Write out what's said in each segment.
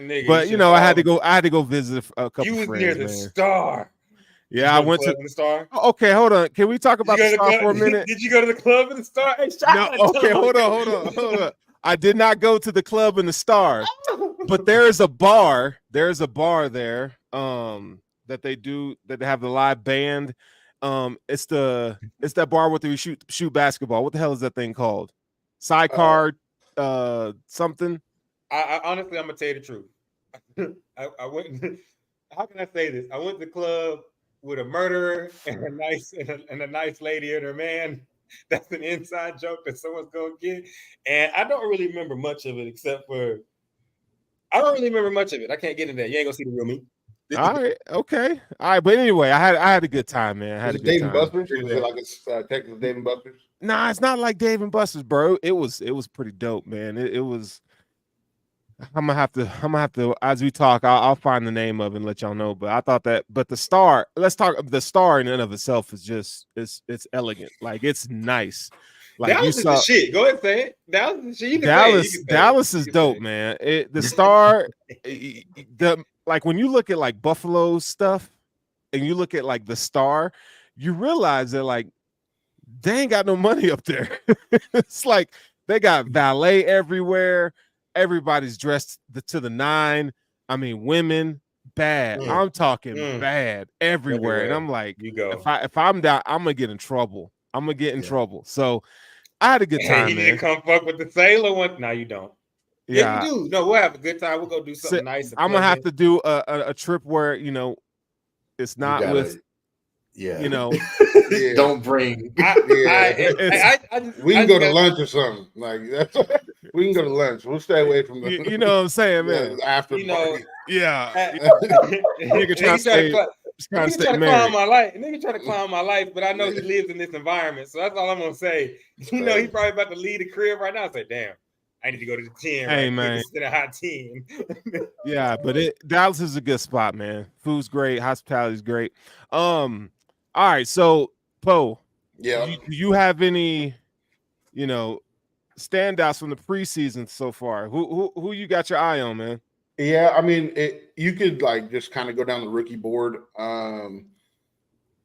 Nigga, but you know, I had to go visit a couple You was friends, near the man. Star. Yeah, I went to the Star. Oh, okay, hold on. Can we talk about the Star for a minute? Did you go to the club in the Star? Hey, No. Okay, hold on. I did not go to the club in the Star, but there is a bar. There's a bar there. That they have the live band. It's that bar where they shoot basketball. What the hell is that thing called? Sidecar, something. I honestly, I'm gonna tell you the truth. I went. How can I say this? I went to the club with a murderer and a nice lady and her man. That's an inside joke that someone's gonna get, and I don't really remember much of it except for I don't really remember much of it. I can't get into that. You ain't gonna see the real me. All right, okay, all right. But anyway, I had a good time, man. I had a good Dave time. and Buster's? Was it like a Texas Dave and Buster's? Nah, it's not like Dave and Buster's, bro. It was pretty dope, man. It was. I'm gonna have to as we talk. I'll find the name of it and let y'all know. But I thought but the Star. Let's talk. The Star in and of itself is just it's elegant. Like it's nice. Like Dallas is the shit. Go ahead and say it. Dallas is the shit. You can Dallas is dope, it. man. The Star, like when you look at like Buffalo stuff, and you look at like the Star, you realize that like they ain't got no money up there. It's like they got valet everywhere. Everybody's dressed to the nine. I mean, women bad. I'm talking bad everywhere. And I'm like, you go. If I'm down, I'm gonna get in trouble. I'm gonna get in trouble. So I had a good time. You man. need to come fuck with the sailor one. No, you don't. Yeah, you do. No, we'll have a good time. We'll go do something nice. I'm gonna have to do a trip where it's not with. Yeah, don't bring. We can go to lunch or something like that. We can go to lunch. We'll stay away from the. You know what I'm saying, man? After party. Nigga trying to clown my life. Nigga try to clown my life, but I know he lives in this environment, so that's all I'm gonna say. You know, he probably about to leave the crib right now. I say, damn. I need to go to the 10. Hey, man. Instead of hot 10. Yeah, but Dallas is a good spot, man. Food's great, hospitality's great. All right, so Poe, do you have any, standouts from the preseason so far? Who you got your eye on, man? Yeah, I mean, you could like just kind of go down the rookie board.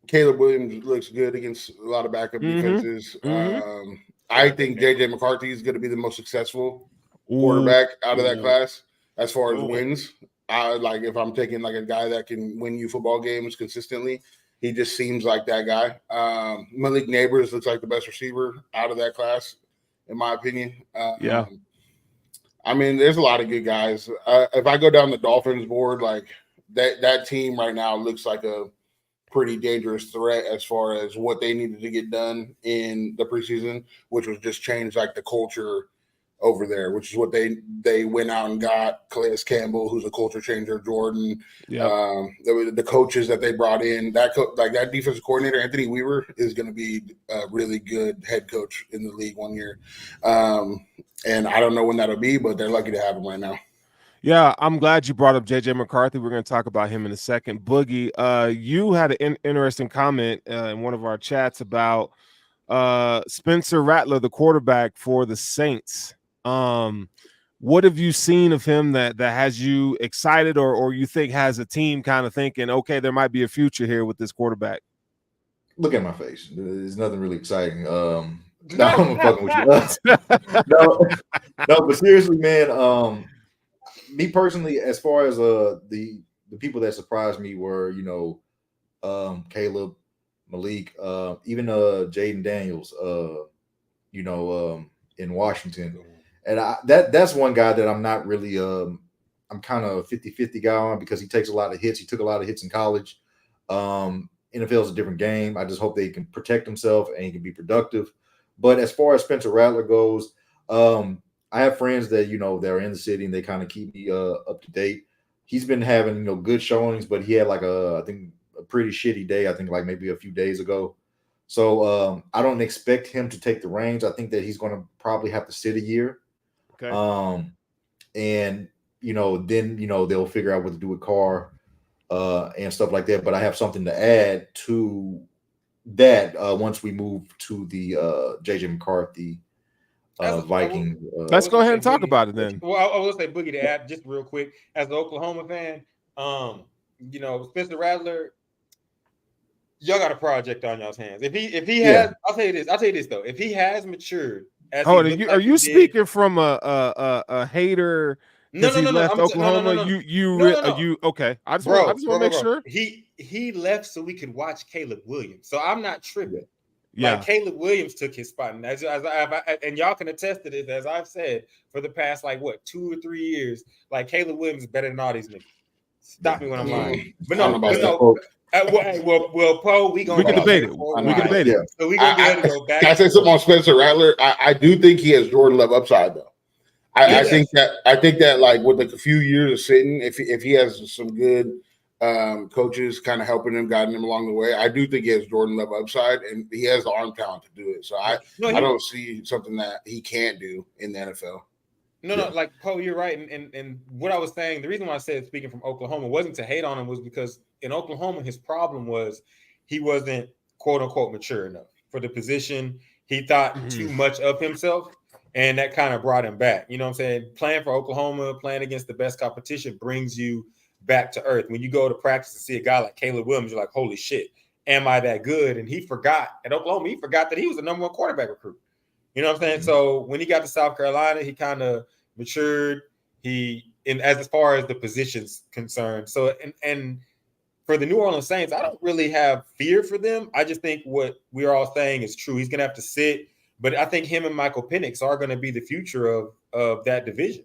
Caleb Williams looks good against a lot of backup defenses. I think JJ McCarthy is going to be the most successful quarterback out of that class as far as wins. Like if I'm taking like a guy that can win you football games consistently, he just seems like that guy. Malik Neighbors looks like the best receiver out of that class, in my opinion. I mean, there's a lot of good guys. If I go down the Dolphins board, like that team right now looks like a pretty dangerous threat as far as what they needed to get done in the preseason, which was just change like the culture over there, which is what they went out and got. Calais Campbell, who's a culture changer, Jordan, the coaches that they brought in, that defensive coordinator, Anthony Weaver, is going to be a really good head coach in the league one year. And I don't know when that'll be, but they're lucky to have him right now. Yeah, I'm glad you brought up JJ McCarthy. We're going to talk about him in a second. Boogie, you had an interesting comment in one of our chats about Spencer Rattler, the quarterback for the Saints. What have you seen of him that has you excited or you think has a team kind of thinking, okay, there might be a future here with this quarterback? Look at my face. There's nothing really exciting. No, I'm fucking with you. No, but seriously, man, me personally, as far as the people that surprised me were, Caleb, Malik, even Jaden Daniels, in Washington. And that's one guy that I'm not really I'm kind of 50-50 guy on because he takes a lot of hits. He took a lot of hits in college. NFL is a different game. I just hope they can protect himself and he can be productive. But as far as Spencer Rattler goes, I have friends that, they're in the city and they kind of keep me up to date. He's been having, good showings, but he had like I think a pretty shitty day. I think like maybe a few days ago. So I don't expect him to take the reins. I think that he's going to probably have to sit a year. Okay. And, then, they'll figure out what to do with Carr and stuff like that. But I have something to add to that once we move to the JJ McCarthy Viking. Let's go ahead and talk about it then. Well, I will say, Boogie, to add just real quick, as an Oklahoma fan, Spencer Rattler, y'all got a project on y'all's hands. If he has, I'll tell you this though, if he has matured, are you speaking from a hater? No. Left Oklahoma. You okay? I just want to make sure he left so we could watch Caleb Williams. So I'm not tripping. Yeah, like Caleb Williams took his spot, and as and y'all can attest to this, as I've said for the past 2 or 3 years, like Caleb Williams is better than all these niggas. Stop me when I'm lying. But no, Poe, we can debate it. We can debate it. So we gonna get to go back. Can I say something on Spencer Rattler? I do think he has Jordan Love upside though. I think that like with a few years of sitting, if he has some good coaches kind of helping him, guiding him along the way, I do think he has Jordan Love upside, and he has the arm talent to do it. So I don't see something that he can't do in the NFL. No, like Poe, you're right. And what I was saying, the reason why I said speaking from Oklahoma wasn't to hate on him, was because in Oklahoma, his problem was he wasn't quote unquote mature enough for the position. He thought too much of himself, and that kind of brought him back. You know what I'm saying? Playing for Oklahoma, playing against the best competition brings you back to earth. When you go to practice and see a guy like Caleb Williams, you're like, holy shit, am I that good? And he forgot at Oklahoma, he forgot that he was the number 1 quarterback recruit. You know what I'm saying? So when he got to South Carolina, he kind of matured. As far as the position's concerned. So and for the New Orleans Saints, I don't really have fear for them. I just think what we're all saying is true. He's gonna have to sit, but I think him and Michael Penix are going to be the future of that division.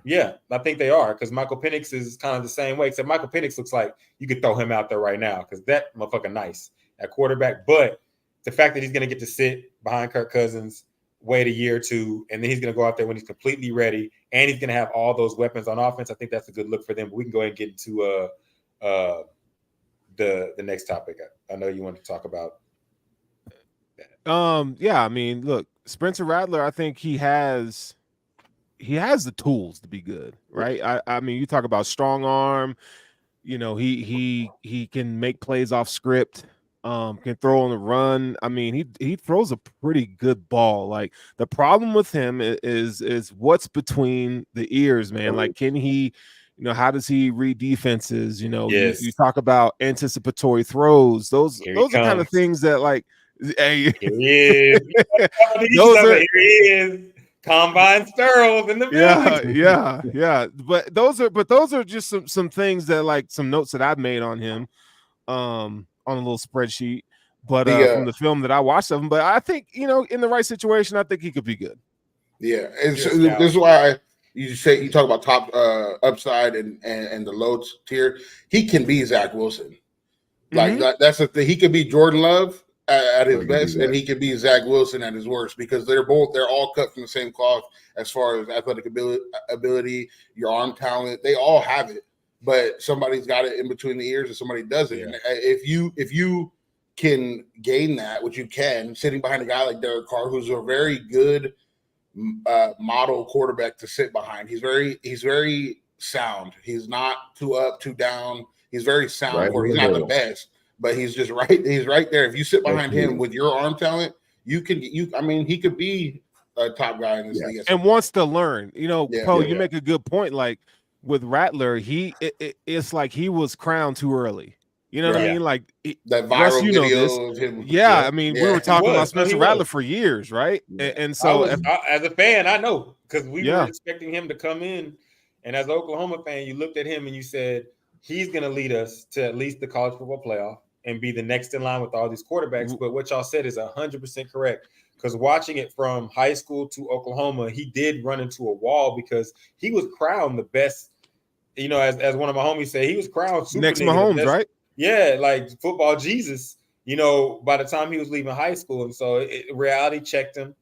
Yeah, I think they are, because Michael Penix is kind of the same way, except Michael Penix looks like you could throw him out there right now because that motherfucker nice at quarterback. But the fact that he's going to get to sit behind Kirk Cousins, wait a year or two, and then he's going to go out there when he's completely ready, and he's going to have all those weapons on offense, I think that's a good look for them. But we can go ahead and get into the next topic. I know you want to talk about that. Yeah, I mean, look, Spencer Rattler, I think he has the tools to be good, right? I mean, you talk about strong arm, he can make plays off script, can throw on the run. I mean, he throws a pretty good ball. Like, the problem with him is what's between the ears, man. Like, can he, how does he read defenses? Yes. You talk about anticipatory throws. Those are kind of things that, like, hey, here he is. Combine Sterls in the building. Yeah. But those are just some things that, like, some notes that I've made on him, on a little spreadsheet. But from the film that I watched of him, but I think in the right situation, I think he could be good. Yeah, and so this is why you talk about top upside and the low tier. He can be Zach Wilson. Like that's the thing. He could be Jordan Love at his best, and he could be Zach Wilson at his worst, because they're all cut from the same cloth as far as athletic ability, your arm talent. They all have it, but somebody's got it in between the ears and somebody doesn't. Yeah. And if you can gain that, which you can, sitting behind a guy like Derek Carr, who's a very good model quarterback to sit behind. He's very sound. He's not too up, too down. He's very sound. Right, he's not the best, but he's just right. He's right there. If you sit behind him with your arm talent, he could be a top guy in this league. And wants to learn. Poe, you make a good point. Like with Rattler, it's like he was crowned too early. You know what I mean? Like that viral video of him. Yeah, I mean, we were talking about Spencer Rattler for years, right? And so, as a fan, I know, because we were expecting him to come in, and as an Oklahoma fan, you looked at him and you said, he's going to lead us to at least the college football playoff and be the next in line with all these quarterbacks. But what y'all said is 100% correct, because watching it from high school to Oklahoma, he did run into a wall because he was crowned the best. As one of my homies said, he was crowned super next Mahomes, right? Yeah, like football Jesus, by the time he was leaving high school. And so reality checked him.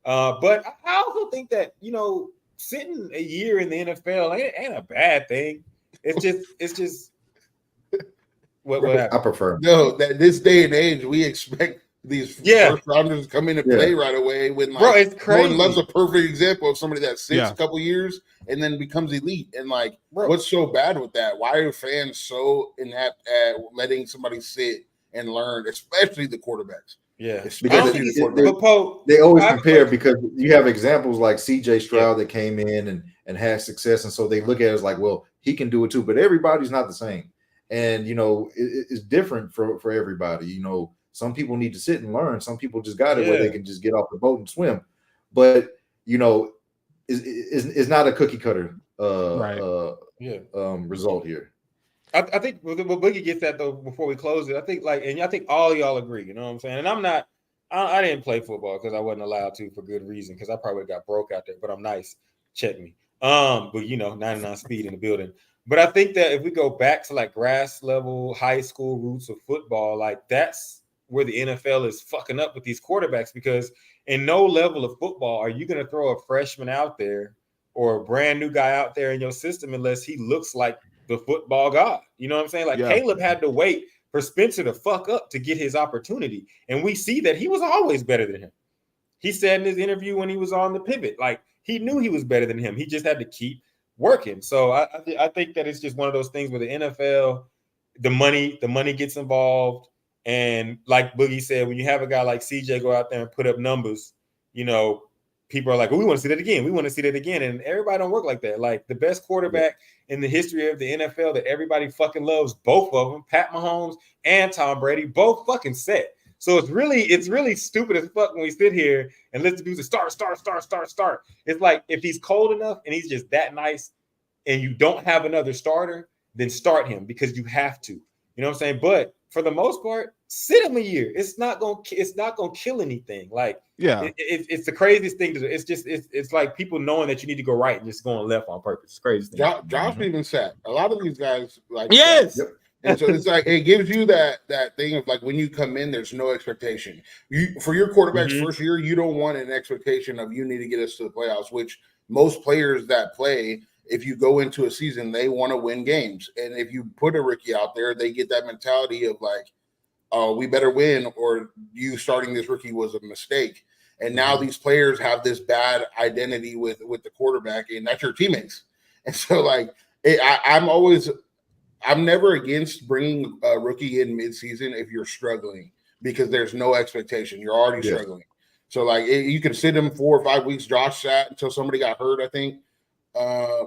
But I also think that, sitting a year in the NFL ain't a bad thing. It's just what happened? I prefer. No, that this day and age, we expect these first rounders to come in and play right away. When it's crazy. Jordan Love's a perfect example of somebody that sits a couple years and then becomes elite. And what's so bad with that? Why are fans so inept at letting somebody sit and learn, especially the quarterbacks? Yeah, Because they always compare because you have examples like CJ Stroud that came in and had success, and so they look at it as like, well, he can do it too. But everybody's not the same, and it's different for everybody. Some people need to sit and learn. Some people just got it where they can just get off the boat and swim. But it's not a cookie cutter result here. I think what Boogie gets at though before we close it, I think I think all y'all agree, you know what I'm saying? And I didn't play football because I wasn't allowed to for good reason, because I probably got broke out there, but I'm nice. Check me. But 99 speed in the building. But I think that if we go back to like grass level, high school roots of football, like that's where the NFL is fucking up with these quarterbacks, because in no level of football are you going to throw a freshman out there or a brand new guy out there in your system unless he looks like the football god. You know what I'm saying? Like Caleb had to wait for Spencer to fuck up to get his opportunity. And we see that he was always better than him. He said in his interview when he was on the pivot, like he knew he was better than him. He just had to keep working. So I think that it's just one of those things where the NFL, the money gets involved. And like Boogie said, when you have a guy like CJ go out there and put up numbers, people are like, well, we want to see that again. We want to see that again. And everybody don't work like that. Like the best quarterback in the history of the NFL that everybody fucking loves, both of them, Pat Mahomes and Tom Brady, both fucking set. So it's really stupid as fuck when we sit here and listen to people say start. It's like if he's cold enough and he's just that nice and you don't have another starter, then start him because you have to. You know what I'm saying? But for the most part, sit him a year. It's not gonna kill anything. Like, it's the craziest thing to do. It's like people knowing that you need to go right and just going left on purpose. It's crazy. Josh even said a lot of these guys like And so it's like it gives you that thing of like when you come in, there's no expectation. For your quarterback's first year, you don't want an expectation of you need to get us to the playoffs, which most players that play, if you go into a season, they want to win games. And if you put a rookie out there, they get that mentality of like, oh, we better win, or you starting this rookie was a mistake. And now these players have this bad identity with the quarterback, and that's your teammates. And so like I'm never against bringing a rookie in midseason if you're struggling, because there's no expectation. You're already struggling. So like you can sit him 4 or 5 weeks. Josh sat until somebody got hurt, I think.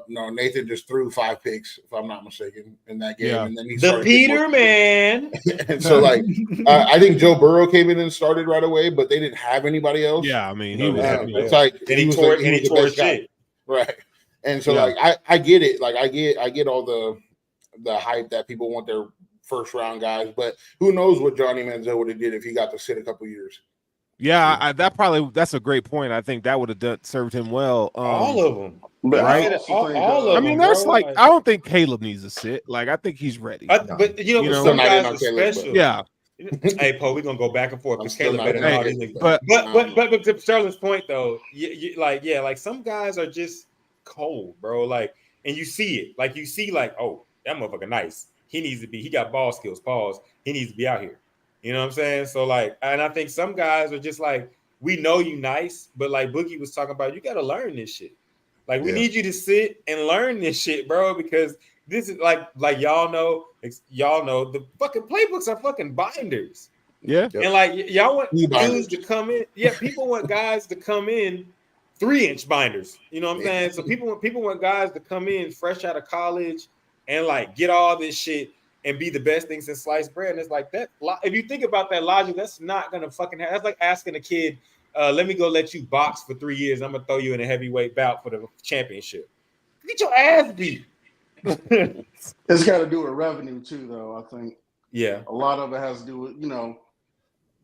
No, Nathan just threw 5 picks, if I'm not mistaken, in that game. And then he started man. And so like I think Joe Burrow came in and started right away, but they didn't have anybody else. Yeah, I mean, he was it's like and he tore his shit. Right. And so like I get it. Like I get all the hype that people want their first round guys, but who knows what Johnny Manziel would have did if he got to sit a couple years. Yeah, that's a great point. I think that would have served him well. All of them, right? All of them. I mean, there's like I don't think Caleb needs to sit. Like I think he's ready. But some guys are special. Yeah. Hey, Paul, we're gonna go back and forth because Caleb better than all these niggas. But to Sterling's point though, like some guys are just cold, bro. Like, and you see it. Like you see, like, oh, that motherfucker nice. He got ball skills. Pause. He needs to be out here. You know what I'm saying? So like, and I think some guys are just like, we know you nice, but like Boogie was talking about, you got to learn this shit. Like we need you to sit and learn this shit, bro, because this is like y'all know the fucking playbooks are fucking binders. Yeah. And like y'all want dudes to come in. Yeah, people want guys to come in 3-inch binders. You know what I'm saying? So people want guys to come in fresh out of college and like get all this shit and be the best thing since sliced bread. And it's like that. If you think about that logic, that's not gonna fucking happen. That's like asking a kid, let me go let you box for 3 years. I'm gonna throw you in a heavyweight bout for the championship. Get your ass beat. It's got to do with revenue too, though. I think. Yeah. A lot of it has to do with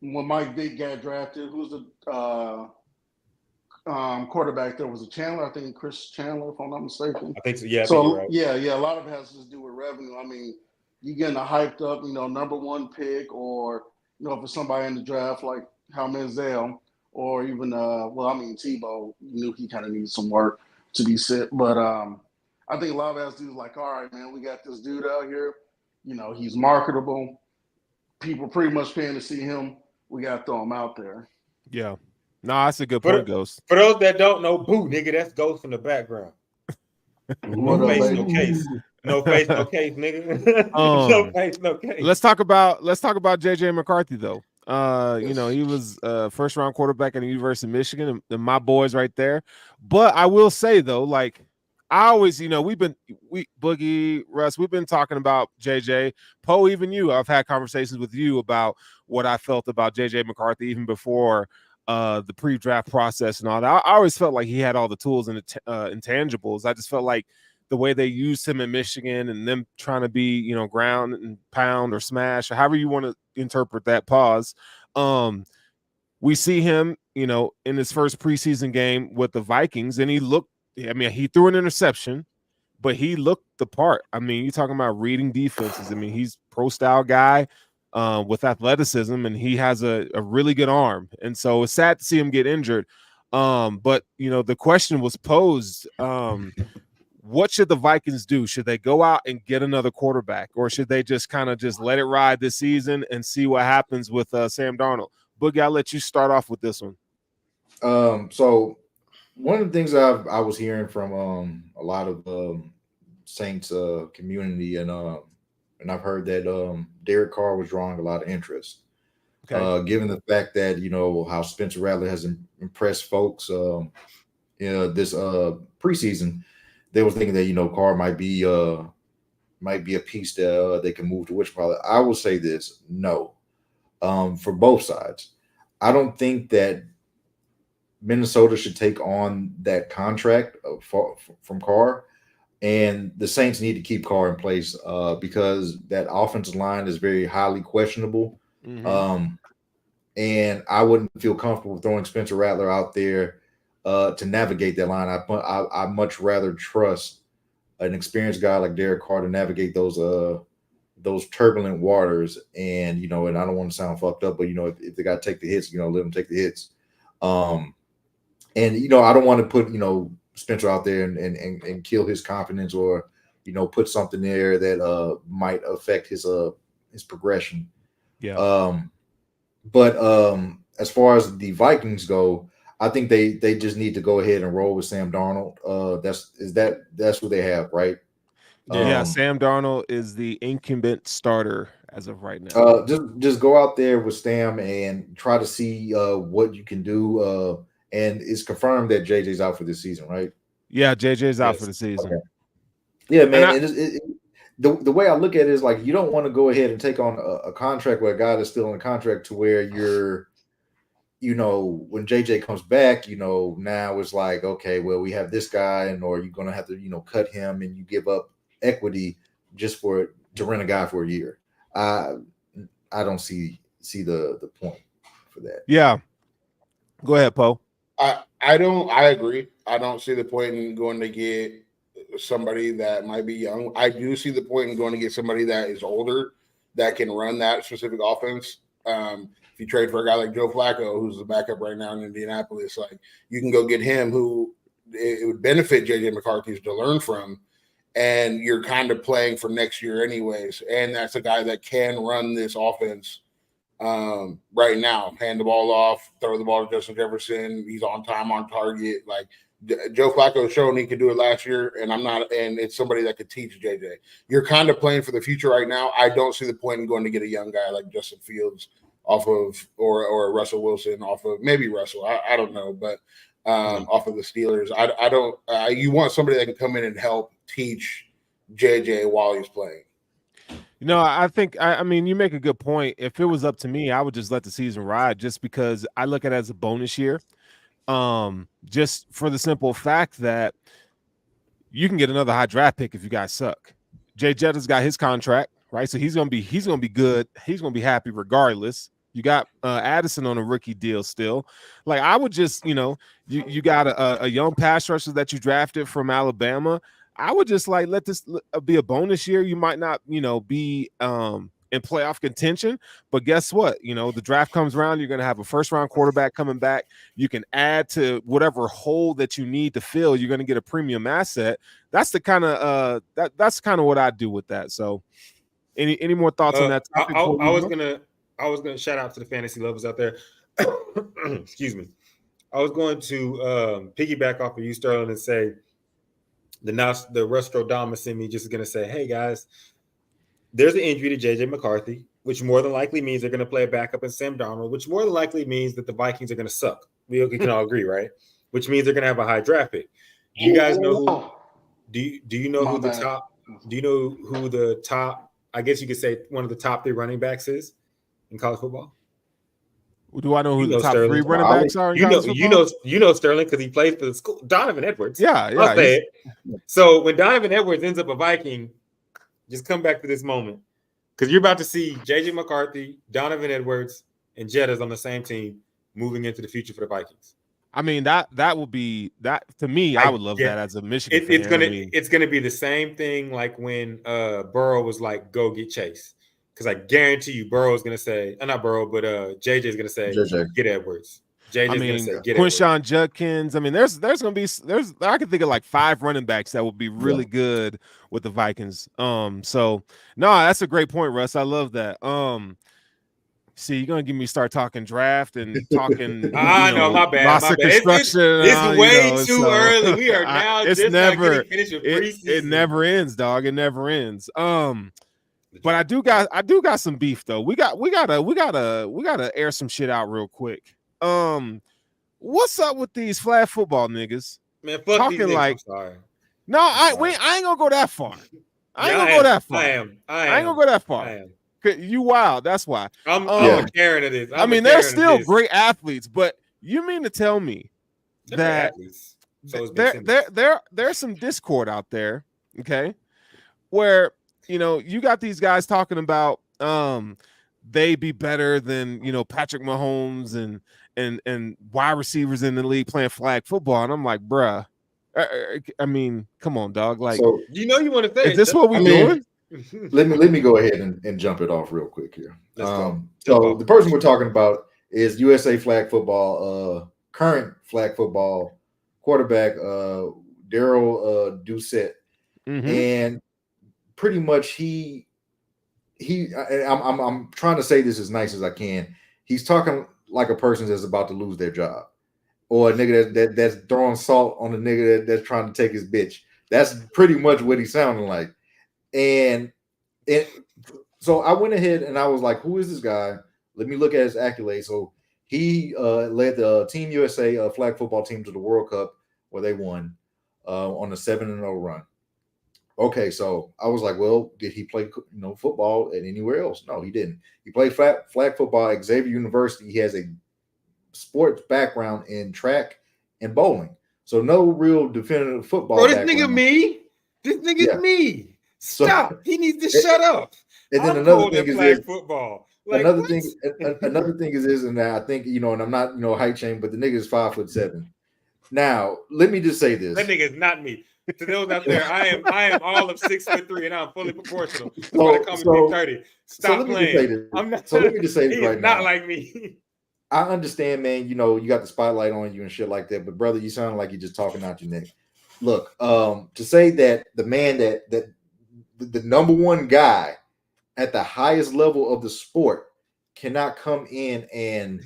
when Mike Vick got drafted. Who's the quarterback? There was a Chandler. I think Chris Chandler, if I'm not mistaken. I think so. Yeah. So right. Yeah. A lot of it has to do with revenue. I mean, you getting a hyped up, number 1 pick, or for somebody in the draft like Hal Manziel, or even Tebow. You knew he kind of needed some work to be set, but I think a lot of us do like, all right, man, we got this dude out here. He's marketable. People pretty much paying to see him. We got to throw him out there. Yeah. No, that's a good point, Ghost. For those that don't know, boo, nigga, that's Ghost from the background. No face, no case. No face, no case, nigga. No face, no case. Let's talk about JJ McCarthy though. You know, he was first round quarterback at the University of Michigan, and my boys right there. But I will say though, like I always, you know, we Boogie, Russ, we've been talking about JJ, Poe, even you. I've had conversations with you about what I felt about JJ McCarthy even before the pre-draft process and all that. I always felt like he had all the tools and intangibles. I just felt like the way they used him in Michigan and them trying to be, you know, ground and pound or smash, or however you want to interpret that pause. We see him, you know, in his first preseason game with the Vikings, and he looked, I mean, he threw an interception, but he looked the part. I mean, you're talking about reading defenses. I mean, he's pro-style guy with athleticism, and he has a really good arm. And so it's sad to see him get injured. But, you know, the question was posed, what should the Vikings do? Should they go out and get another quarterback, or should they just kind of just let it ride this season and see what happens with Sam Darnold? Boogie, I'll let you start off with this one. So one of the things I was hearing from a lot of Saints community, and I've heard that Derek Carr was drawing a lot of interest. Okay. Given the fact that, you know, how Spencer Rattler has impressed folks this preseason, they were thinking that, you know, Carr might be a piece that they can move to which probably. I will say this, no, for both sides. I don't think that Minnesota should take on that contract from Carr, and the Saints need to keep Carr in place because that offensive line is very highly questionable. Mm-hmm. And I wouldn't feel comfortable throwing Spencer Rattler out there to navigate that line. I much rather trust an experienced guy like Derek Carr to navigate those turbulent waters. And, you know, and I don't want to sound fucked up, but, you know, if they got to take the hits, you know, let them take the hits. And, you know, I don't want to put, you know, Spencer out there and kill his confidence, or, you know, put something there that might affect his progression. Yeah. But as far as the Vikings go, I think they just need to go ahead and roll with Sam Darnold. That's what they have, right? Yeah, Sam Darnold is the incumbent starter as of right now. Just go out there with Sam and try to see what you can do. And it's confirmed that JJ's out for this season, right? Yeah, JJ's out for the season. Okay. Yeah, man. The way I look at it is like, you don't want to go ahead and take on a contract with a guy that's still in a contract to where you're, you know, when JJ comes back, you know, now it's like, okay, well, we have this guy, and or you're gonna have to, you know, cut him, and you give up equity just to rent a guy for a year. I don't see the point for that. Yeah. Go ahead, Poe. I agree. I don't see the point in going to get somebody that might be young. I do see the point in going to get somebody that is older that can run that specific offense. If you trade for a guy like Joe Flacco, who's the backup right now in Indianapolis, like, you can go get him, who it would benefit JJ McCarthy to learn from, and you're kind of playing for next year anyways. And that's a guy that can run this offense right now, hand the ball off, throw the ball to Justin Jefferson. He's on time, on target. Like, Joe Flacco showed he could do it last year, and it's somebody that could teach JJ. You're kind of playing for the future right now. I don't see the point in going to get a young guy like Justin Fields off of, or Russell Wilson off of, maybe Russell, I don't know, but off of the Steelers. I don't. You want somebody that can come in and help teach JJ while he's playing. You know, I think, I mean, you make a good point. If it was up to me, I would just let the season ride, just because I look at it as a bonus year. Just for the simple fact that you can get another high draft pick if you guys suck. Jay Jetta's got his contract, right? So he's gonna be good. He's gonna be happy regardless. You got Addison on a rookie deal still. Like, I would just, you know, you got a young pass rusher that you drafted from Alabama. I would just like let this be a bonus year. You might not, you know, be in playoff contention, but guess what? You know, the draft comes around, you're going to have a first-round quarterback coming back. You can add to whatever hole that you need to fill. You're going to get a premium asset. That's the kind of that's kind of what I do with that. So, any more thoughts on that topic? I was gonna shout out to the fantasy lovers out there. Excuse me. I was going to piggyback off of you, Sterling, and say the Restrodamus in me just going to say, hey guys, there's an injury to JJ McCarthy. which more than likely means they're going to play a backup in Sam Darnold, which more than likely means that the Vikings are going to suck. We can all agree, right? Which means they're going to have a high draft pick. Do you guys know who? Do you know who the top? Do you know who the top? I guess you could say one of the top 3 running backs is in college football. Do I know who the top Sterling. 3 running backs are? You know Sterling because he plays for the school. Donovan Edwards. Yeah. I'll say it. So when Donovan Edwards ends up a Viking, just come back to this moment because you're about to see JJ McCarthy, Donovan Edwards, and Jettas on the same team moving into the future for the Vikings. I mean that would be that to me. I would love that as a Michigan fan. It's gonna be the same thing like when Burrow was like, "Go get Chase." Because I guarantee you, Burrow is going to say, not Burrow, but JJ is going to say, get Edwards. JJ is going to say, get Edwards. Quinshawn Judkins. I mean, there's going to be, I can think of like 5 running backs that would be really good with the Vikings. So, no, that's a great point, Russ. I love that. See, you're going to get me start talking draft and talking. I know, my bad. Lots of construction. It's way too early. We are now just never finished with preseason. It never ends, dog. It never ends. But I do got some beef though. We gotta air some shit out real quick. What's up with these flag football niggas? Man, fuck talking these niggas. like, I'm sorry. No, I ain't gonna go that far. I ain't gonna go that far. I am. I ain't gonna go that far. I am. You wild. That's why. I'm a Karen of this. I mean, they're still great athletes, but you mean to tell me that there's some discord out there, okay, where you got these guys talking about they be better than Patrick Mahomes and wide receivers in the league playing flag football, and I'm like, bruh. I mean, come on, dog. Like, so, you want to say? Is this what we doing? Let me go ahead and jump it off real quick here. So the person we're talking about is USA flag football, current flag football quarterback DARREL DOUCETTE, and pretty much I'm trying to say this as nice as I can. He's talking like a person that's about to lose their job, or a nigga that's throwing salt on a nigga that's trying to take his bitch. That's pretty much what he's sounding like. And so I went ahead and I was like, who is this guy? Let me look at his accolades. So he led the Team USA flag football team to the World Cup where they won on a 7-0 run. Okay, so I was like, well, did he play football at anywhere else? No, he didn't. He played flag football at Xavier University. He has a sports background in track and bowling. So no real definitive football. Bro, this nigga me. This nigga's me. Stop. So, he needs to shut up. And then another thing is football. Like, another thing is, and I think and I'm not height shame, but the nigga is 5'7". Now, let me just say this: that nigga is not me. To those out there, I am all of 6'3" and I'm fully proportional. That's why they call me Big 30. Stop playing. I'm not. So let me just say this right now. Not like me. I understand, man. You got the spotlight on you and shit like that, but brother, you sound like you're just talking out your neck. Look, to say that the man that the number one guy at the highest level of the sport cannot come in and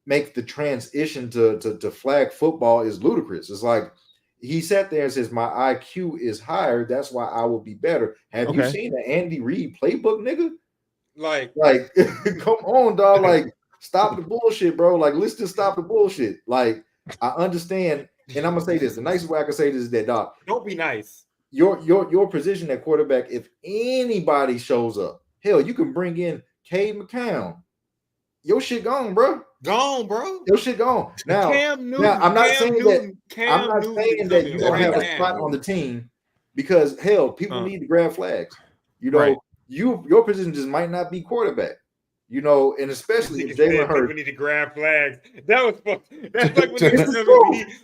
make the transition to flag football is ludicrous. It's like he sat there and says, my IQ is higher. That's why I will be better. Have you seen the Andy Reid playbook, nigga? Like, come on, dog. Like, stop the bullshit, bro. Like, let's just stop the bullshit. Like, I understand. And I'm gonna say this. The nicest way I can say this is that, dog. Don't be nice. Your position at quarterback, if anybody shows up, hell, you can bring in Cade McCown. Your shit gone, bro. Gone, bro. Your shit gone. Now, I'm not saying that you don't have a spot on the team because hell, people need to grab flags. Your position just might not be quarterback. And especially if Jalen Hurts. We need to grab flags. That was fun. That's like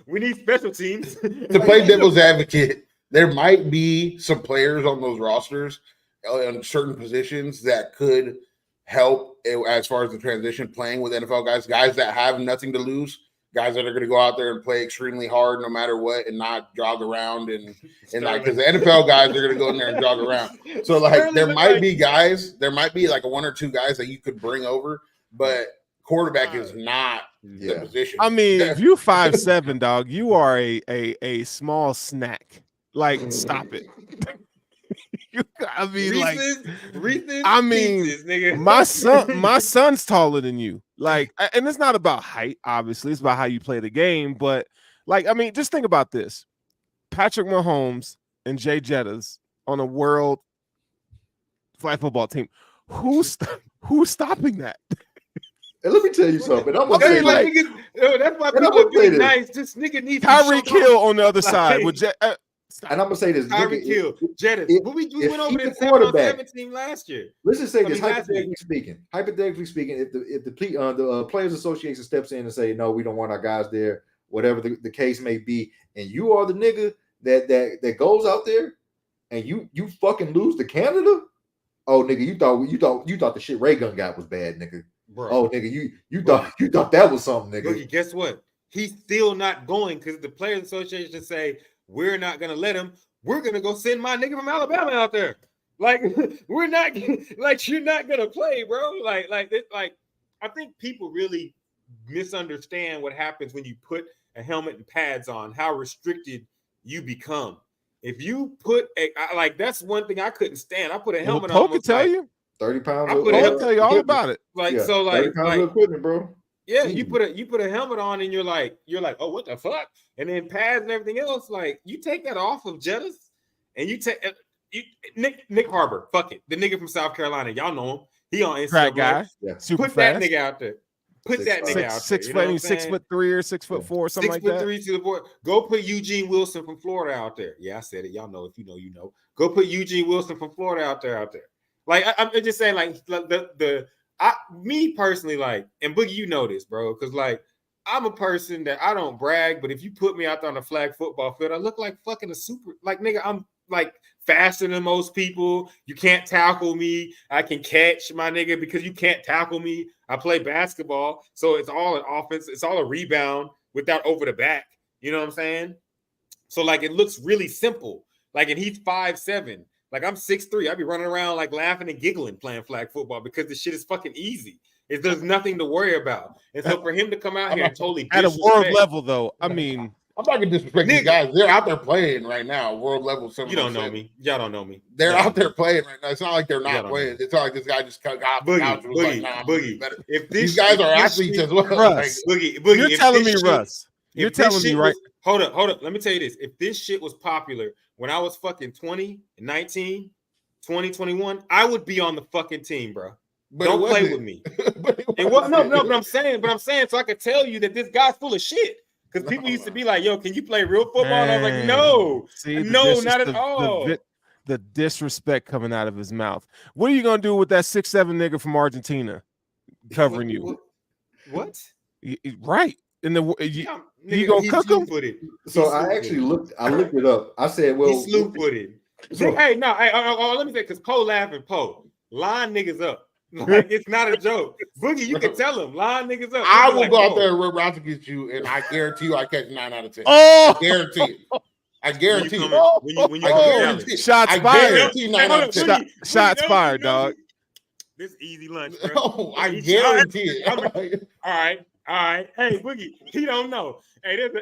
we need special teams. To play devil's advocate, there might be some players on those rosters on certain positions that could help as far as the transition playing with NFL guys that have nothing to lose, guys that are going to go out there and play extremely hard no matter what and not jog around and like because the NFL guys are going to go in there and jog around. So like there might be like a 1 or 2 guys that you could bring over, but quarterback is not the position. I mean, if you 5'7", dog, you are a small snack. Like, stop it. I mean, like, Reese's I mean, Pieces, nigga. my son's taller than you. Like, and it's not about height, obviously. It's about how you play the game. But, like, I mean, just think about this: Patrick Mahomes and Jay Jettas on a world flag football team. Who's stopping that? And let me tell you something. I'm gonna Okay, say, like, that's why and I'm people gonna are being say nice. This nigga needs to Tyreek show Hill off. on the other side. Like, With and I'm gonna say this. Tyreek nigga, Hill, Jettas. if- But we if went over he this the quarterback- 7-on-7 last year. Let's just say this, last week. hypothetically speaking, if the Players Association steps in and say, no, we don't want our guys there, whatever the case may be, and you are the nigga that goes out there and you fucking lose to Canada, oh nigga, you thought the shit Ray Gun got was bad, nigga. Bro. Oh nigga, you thought that was something, nigga. Boogie, guess what? He's still not going because the Players Association say we're not gonna let him. We're gonna go send my nigga from Alabama out there. Like we're not like you're not gonna play, bro. Like I think people really misunderstand what happens when you put a helmet and pads on, how restricted you become. If you put that's one thing I couldn't stand. I put a helmet on. Poe can tell you. 30 pounds. I put Poe it can tell you all about it. Like, yeah, so 30 like, pounds of equipment, bro. yeah, you put a helmet on and you're like, oh, what the fuck? And then pads and everything else, like you take that off of Jettas and you take Nick Harbor, fuck it, the nigga from South Carolina, y'all know him. He on Instagram. Track guy, Yeah. super Put fast. that nigga out there. Put that nigga out there. 6 You know what I'm foot, saying? 6'3" or 6'4", something like that. 6'3" to the board. Go put Eugene Wilson from Florida out there. Yeah, I said it. Y'all know. If you know, you know. Go put Eugene Wilson from Florida out there. Like I'm just saying, like me personally, like, and Boogie, you know this, bro, because like I'm a person that I don't brag, but if you put me out there on a flag football field, I look like fucking a super, like nigga, I'm like faster than most people. You can't tackle me. I can catch my nigga because you can't tackle me. I play basketball, so it's all an offense. It's all a rebound without over the back. You know what I'm saying? So like it looks really simple. Like, and he's 5'7". Like I'm 6'3". I be running around like laughing and giggling playing flag football because this shit is fucking easy. There's nothing to worry about. And so for him to come out here and totally At a world level, though, I mean, I'm not gonna disrespect these guys. They're out there playing right now, world level. You don't know me. Y'all don't know me. They're out there playing right now. It's not like they're not playing. It's not like this guy just got off the couch and was like, nah, Boogie. If these guys are athletes as well. Russ, Boogie, you're telling me, Russ. You're telling me, right? Hold up. Let me tell you this. If this shit was popular when I was fucking 20, 19, 20, 21, I would be on the fucking team, bro. But don't play with me. It was no, but I'm saying so I could tell you that this guy's full of shit. Because people used to be like, yo, can you play real football? And I was like, no. See, no, not at all. The disrespect coming out of his mouth. What are you gonna do with that 6'7" nigga from Argentina covering you? What? Right. In the you gonna cook him? So I actually looked it up. I said, well, he's slew-footed. So, let me say, because Poe laughing, line niggas up. Like, it's not a joke. Boogie, you can tell him, line niggas up. I will go out there and rip out against you, and I guarantee you I catch 9 out of 10. Oh, I guarantee it. I guarantee it. Shots fired. Shots fired, dog. This easy lunch, bro. No, I guarantee it. All right. Hey, Boogie, he don't know. Hey, there's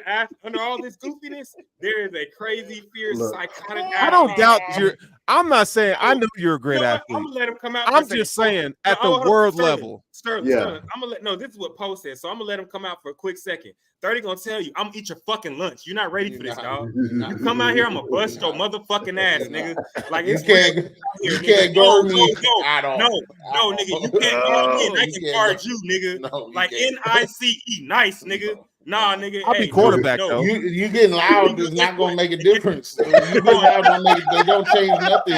under all this goofiness, there is a crazy, fierce, psychotic. I don't doubt you're. I'm not saying I know you're a great athlete. I'm gonna let him come out. I'm just saying at the world level. Sterling, I'm gonna let this is what Poe said. So I'm gonna let him come out for a quick second. 30 gonna tell you, I'm gonna eat your fucking lunch. You're not ready for this, dog. You come out here, I'm gonna bust your motherfucking ass, nigga. Like you can't guard me. No, nigga, you can't guard me, and I can guard you, nigga. Like NICE, nice, nigga. Nah, nigga. I'll be quarterback though. You getting loud is not gonna make a difference. You getting loud they don't change nothing.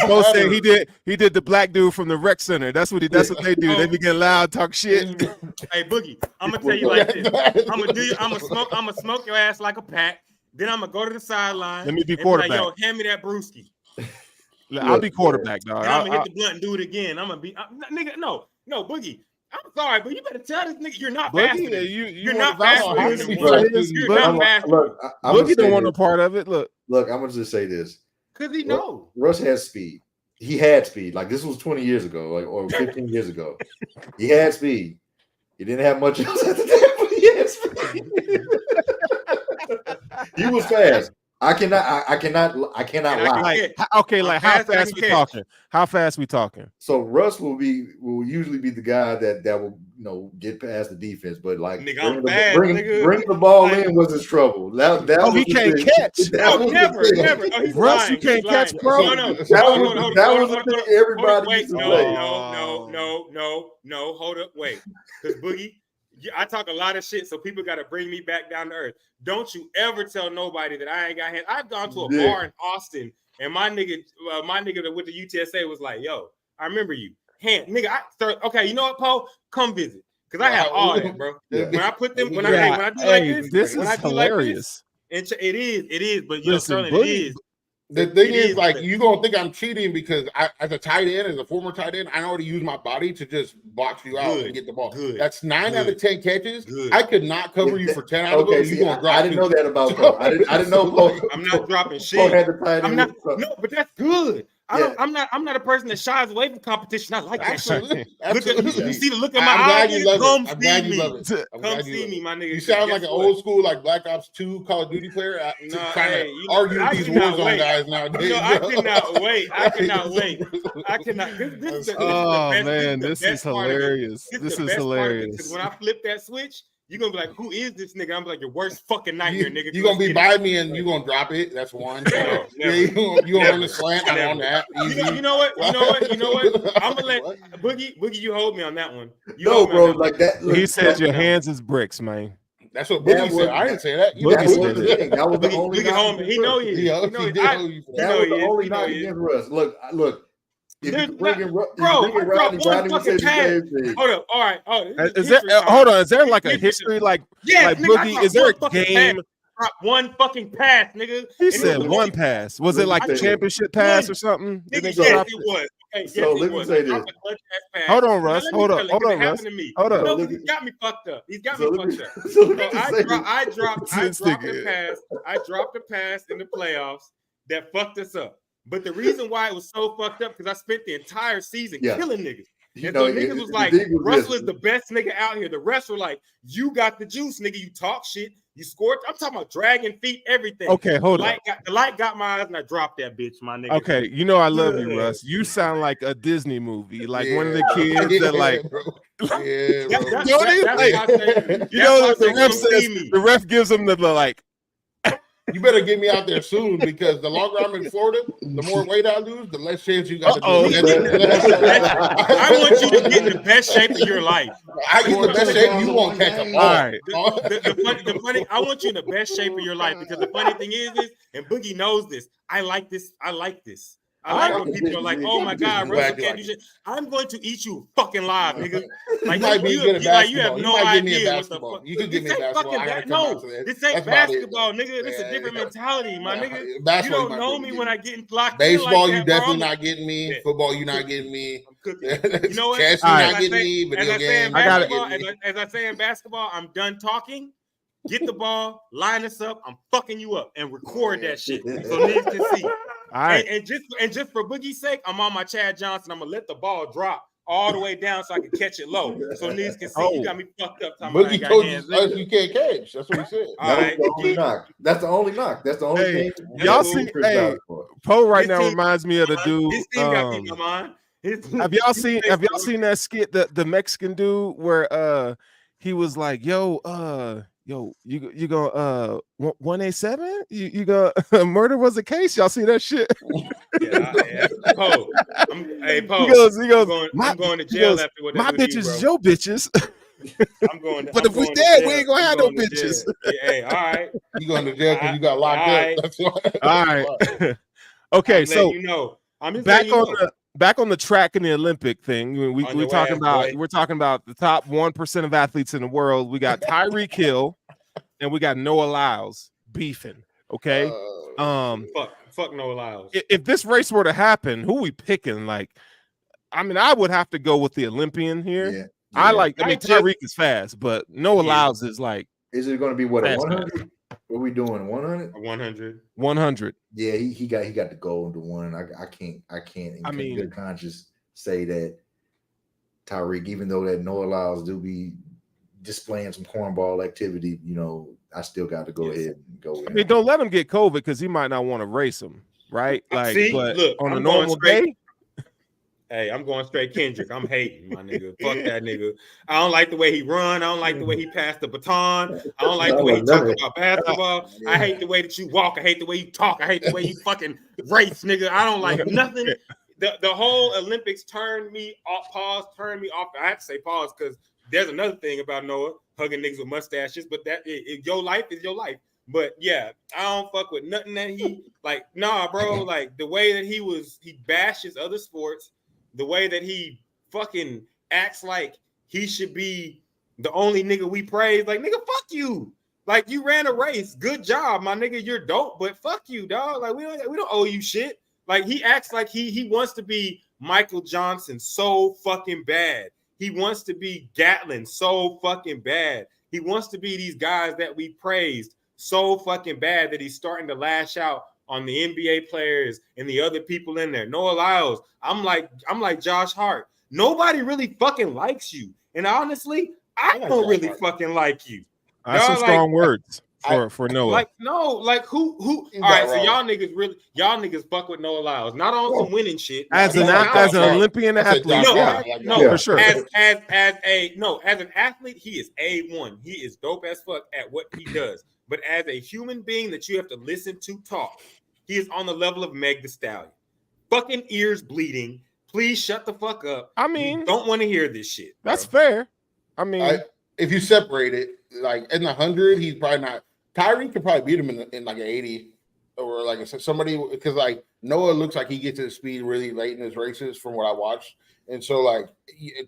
Poe said he did the black dude from the rec center. That's what they do. They be getting loud, talk shit. Hey Boogie, I'm gonna tell you like this. I'm gonna smoke your ass like a pack. Then I'm gonna go to the sideline. Let me be quarterback. Like, yo, hand me that brewski. I'll be quarterback, dog. I'm gonna hit the blunt and do it again. I'm gonna be nigga. No, Boogie. I'm sorry, but you better tell this nigga you're not fast. You're not fast. You're not fast. Boogie don't want a part of it. Look, I'm gonna just say this. Cause he know Russ has speed. He had speed. Like this was 20 years ago, or 15 years ago. He had speed. He didn't have much else at the time, but he had speed. He was fast. I cannot And I lie. can catch. Okay, I'm like how fast and I fast can we catch. talking? How fast we talking? So Russ will usually be the guy that will get past the defense, but like Nigga, I'm fast, nigga. bringing the ball Like, in was his trouble. That Oh, was he the can't thing. catch. That no, was never, the thing. never. Oh, he's Russ, lying. you can't He's lying. catch, bro. No, no. That Hold was on, hold that on, was hold the on, thing everybody wait, used to no, say. no. Hold up, wait. Because Boogie, I talk a lot of shit, so people got to bring me back down to earth. Don't you ever tell nobody that I ain't got hands. I've gone to a bar in Austin, and my nigga that with the UTSA was like, "Yo, I remember you, nigga." Okay, you know what, Poe? Come visit, because I have all that, bro. Yeah. When I put them, when I do Hey, like this, this when is I do hilarious. like this, it is. But Listen, Sterling, Boogie, it is. The thing It is, is, like, but- you gonna think I'm cheating because as a tight end, as a former tight end, I already use my body to just box you out and get the ball. That's 9 out of 10 catches. I could not cover you for 10 out of those. You gonna drop? I didn't know that about Poe. I didn't know Poe. I'm not dropping shit. Poe had the tight I'm end. not. No, but that's good. I'm not a person that shies away from competition. I like that shit. Absolutely. Look at you see the look in my I'm eyes. glad you love Come it. I'm see glad you me. love it. Come see me, my nigga. You sound like an old school, like Black Ops 2 Call of Duty player. Trying to argue with these Warzone guys nowadays. You know, I cannot wait. I cannot. This is hilarious. This is hilarious. Because when I flip that switch, you're gonna be like, "Who is this nigga?" I'm like, "Your worst fucking nightmare, nigga." You're gonna be by me and you're gonna drop it. That's one. No, you gonna run the slant. I'm on that. You know what? I'm gonna let Boogie. You hold me on that one. No, bro, like that. He said your hands is bricks, man. That's what Boogie said. I didn't say that. That was the only knock. He know he is. That was the only knock against Russ. Look. If you bring in Rodney would say the same thing. Hold up. All right. Hold on. Is there like a history? Like Boogie, is there a game? One fucking pass, nigga. He said one pass. Was it like a championship pass or something? Yes, it was. Okay, so let me say this. Hold on, Russ. Hold on, Russ. Hold on. No, he's got me fucked up. He's got me fucked up. I dropped a pass in the playoffs that fucked us up. But the reason why it was so fucked up because I spent the entire season killing niggas. And so niggas was like, Russ was the best nigga out here. The rest were like, you got the juice, nigga. You talk shit. You scored. I'm talking about dragging feet, everything. Okay, hold on. The light got my eyes and I dropped that bitch, my nigga. Okay, you know I love you, Russ. You sound like a Disney movie, like one of the kids that like. The ref gives him the like. You better get me out there soon because the longer I'm in Florida, the more weight I lose, the less chance you got to do it. I want you to get in the best shape of your life. I get in the best shape, you won't catch a ball. All right. The funny, I want you in the best shape of your life because the funny thing is, and Boogie knows this. I like this. I like when people are like, "Oh my God, Russell can't do shit." I'm going to eat you fucking live, nigga. Like you have no idea what the fuck. You can give me basketball. No, this ain't basketball, nigga. This is a different mentality, my nigga. You don't know me when I get locked. Baseball, you definitely not getting me. Football, you not getting me. You know what? Chess, you not getting me. Video games, as I say in basketball, I'm done talking. Get the ball, line us up. I'm fucking you up and record that shit so niggas can see. All right. And just for Boogie's sake, I'm on my Chad Johnson. I'm gonna let the ball drop all the way down so I can catch it low, so niggas can see. You got me fucked up. Boogie told you can't catch. That's what he said. That's the only knock. That's the only thing. Y'all see? Hey, Poe right now reminds me of the dude. His team got me in mind. Have y'all seen that skit, the Mexican dude where he was like, yo, you go 187? You go murder was a case. Y'all see that shit? Poe. Poe. He goes, I'm going to jail after what my bitches is your bitches. I'm going to, but if we dead, we ain't gonna have no bitches. Hey, all right. You going to jail because you got locked up. That's why. All right. Okay, so back on the track and the Olympic thing. We're talking about the top 1% of athletes in the world. We got TYREEK Hill and we got Noah Lyles beefing. Okay. Fuck Noah Lyles. If this race were to happen, who we picking? Like, I mean, I would have to go with the Olympian here. Yeah. I mean, TYREEK is fast, but Noah Lyles is like. Is it going to be what, a 100? What are we doing? 100? 100. 100. Yeah, he got to go into one. I can't in good conscience say that TYREEK, even though that Noah Lyles do displaying some cornball activity, I still got to go ahead and go. I mean, don't let him get COVID because he might not want to race him, right? Like, See, but look, on a I'm normal day. Hey, I'm going straight Kendrick. I'm hating, my nigga. Fuck that nigga. I don't like the way he run. I don't like the way he passed the baton. I don't like the way he talk about basketball. I hate the way that you walk. I hate the way you talk. I hate the way you fucking race, nigga. I don't like nothing. The whole Olympics turned me off. Turned me off. I have to say pause because there's another thing about Noah hugging niggas with mustaches, but that your life is your life. But yeah, I don't fuck with nothing that he like. Nah, bro. Like the way that he bashes other sports. The way that he fucking acts like he should be the only nigga we praise, like nigga, fuck you. Like you ran a race, good job, my nigga. You're dope, but fuck you, dog. Like we don't owe you shit. Like he acts like he wants to be Michael Johnson so fucking bad. He wants to be Gatlin so fucking bad. He wants to be these guys that we praised so fucking bad that he's starting to lash out on the NBA players and the other people in there. Noah Lyles, I'm like Josh Hart. Nobody really fucking likes you. And honestly, I don't really fucking like you. That's some strong words for Noah. Like, no, like who all right, so y'all niggas fuck with Noah Lyles. Not on some winning shit. As an Olympian athlete, no, for sure. As an athlete, he is A1. He is dope as fuck at what he does. But as a human being that you have to listen to talk, he is on the level of Meg Thee Stallion. Fucking ears bleeding. Please shut the fuck up. I mean, we don't want to hear this shit. Bro. That's fair. I mean, if you separate it, like in the 100, he's probably not. TYREEK could probably beat him in like an 80 or like somebody, because like Noah looks like he gets his speed really late in his races from what I watched. And so like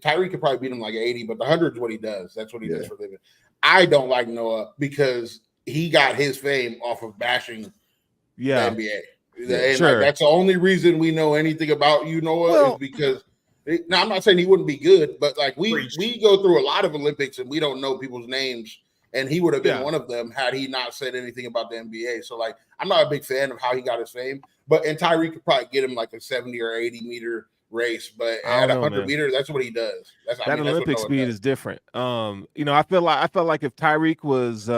TYREEK could probably beat him like 80, but the 100 is what he does. That's what he does for a living. I don't like Noah because he got his fame off of bashing the NBA. And like, that's the only reason we know anything about you, Noah, is because now I'm not saying he wouldn't be good, but like we go through a lot of Olympics and we don't know people's names, and he would have been one of them had he not said anything about the NBA. So like I'm not a big fan of how he got his fame, but TYREEK could probably get him like a 70 or 80 meter race, but at 100 meters, that's what he does. That Olympic speed is different. I felt like if TYREEK was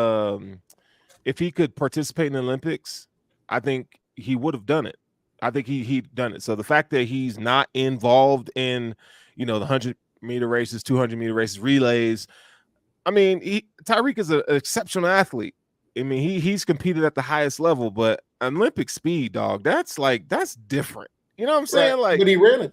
if he could participate in the Olympics, I think he would have done it. I think he'd done it. So the fact that he's not involved in, the 100-meter races, 200-meter races, relays, I mean, TYREEK is an exceptional athlete. I mean, he's competed at the highest level, but Olympic speed, dog, that's different. You know what I'm saying? Like, but he ran a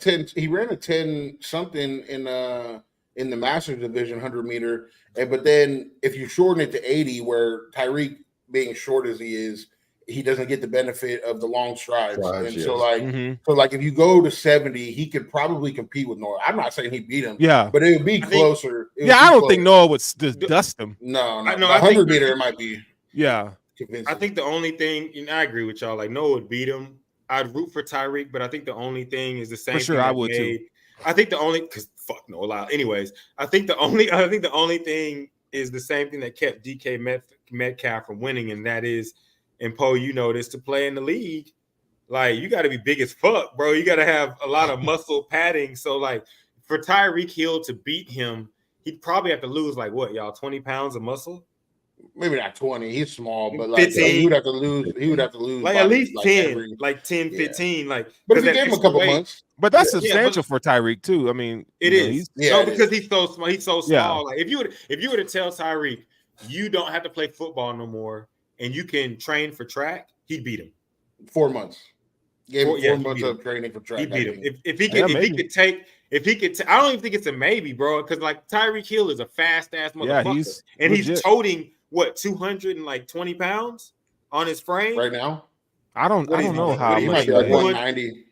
10 something in the Masters division 100-meter, but then if you shorten it to 80, where TYREEK being short as he is, he doesn't get the benefit of the long strides. So like if you go to 70, he could probably compete with Noah. I'm not saying he beat him, but it would be closer. I don't think Noah would dust him. No, 100 meter it might be. Yeah, convincing. I think the only thing, I agree with y'all. Like Noah would beat him. I'd root for TYREEK, but I think the only thing is the same. For sure, I would too. I think the only because fuck Noah Lyles. Anyways, I think the only thing is the same thing that kept DK Metcalf from winning, and that is. And Poe, you know this, to play in the league, like you got to be big as fuck, bro. You got to have a lot of muscle padding. So like for TYREEK Hill to beat him, he'd probably have to lose like what, y'all, 20 pounds of muscle? Maybe not 20. He's small, but like 15. He would have to lose like at least 10, 15. Like, but if you gave him a couple months, but that's substantial for TYREEK too. I mean, it is. Because he's so small. He's so small. Yeah. Like if you were to tell TYREEK you don't have to play football no more, and you can train for track, he'd beat him. 4 months. Gave him 4 months of training for track. He beat him. If he could, I don't even think it's a maybe, bro. Because like TYREEK Hill is a fast ass motherfucker, and he's toting what 220 pounds on his frame right now. I don't know how he might be like 190.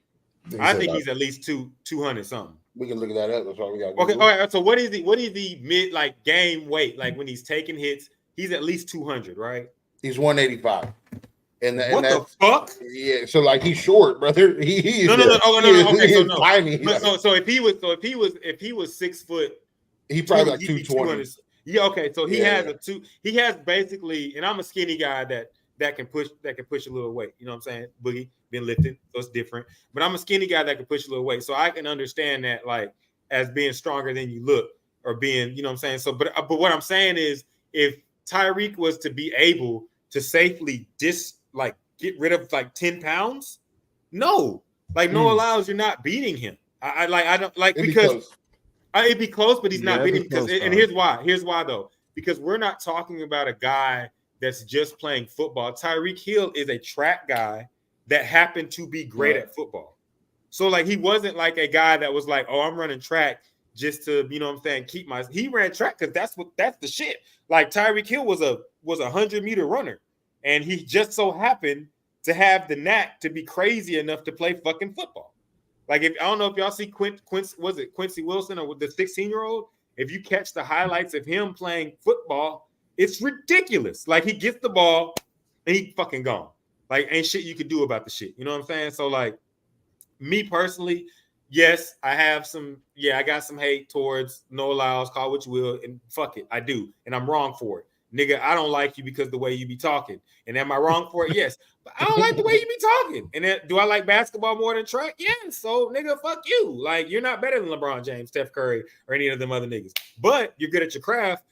I think he's at least 200 something. We can look at that up. That's why we got. Okay, all right. So what is the mid like game weight? Like when he's taking hits, he's at least 200, right? He's 185. And what the fuck? Yeah, so like he's short, brother. He is no. Okay, so no. Tiny. So if he was 6 foot, he probably like 220. Yeah, okay. So he has basically, and I'm a skinny guy that can push a little weight. You know what I'm saying? Boogie been lifted, so it's different. But I'm a skinny guy that can push a little weight, so I can understand that like as being stronger than you look. or being, you know what I'm saying? So, but what I'm saying is, if Tyreek was to be able to safely get rid of like 10 pounds, no, like no allows, you're not beating him. I don't like, because it'd be close, but he's not beating him because, and here's why though, because we're not talking about a guy that's just playing football. Tyreek Hill is a track guy that happened to be great at football. So like, he wasn't like a guy that was like, oh, I'm running track just to, you know what I'm saying, he ran track because that's the shit. Like Tyreek Hill was a 100-meter runner, and he just so happened to have the knack to be crazy enough to play fucking football. Like, if I don't know if y'all see Quincy Wilson or the 16-year-old, if you catch the highlights of him playing football, it's ridiculous. Like, he gets the ball and he fucking gone. Like, ain't shit you could do about the shit. You know what I'm saying? So like, me personally, yes, I got some hate towards No Lyles, call what you will, and fuck it, I do, and I'm wrong for it. Nigga, I don't like you because the way you be talking. And am I wrong for it? Yes. But I don't like the way you be talking. And then, do I like basketball more than track? Yes. So, nigga, fuck you. Like, you're not better than LeBron James, Steph Curry, or any of them other niggas. But you're good at your craft.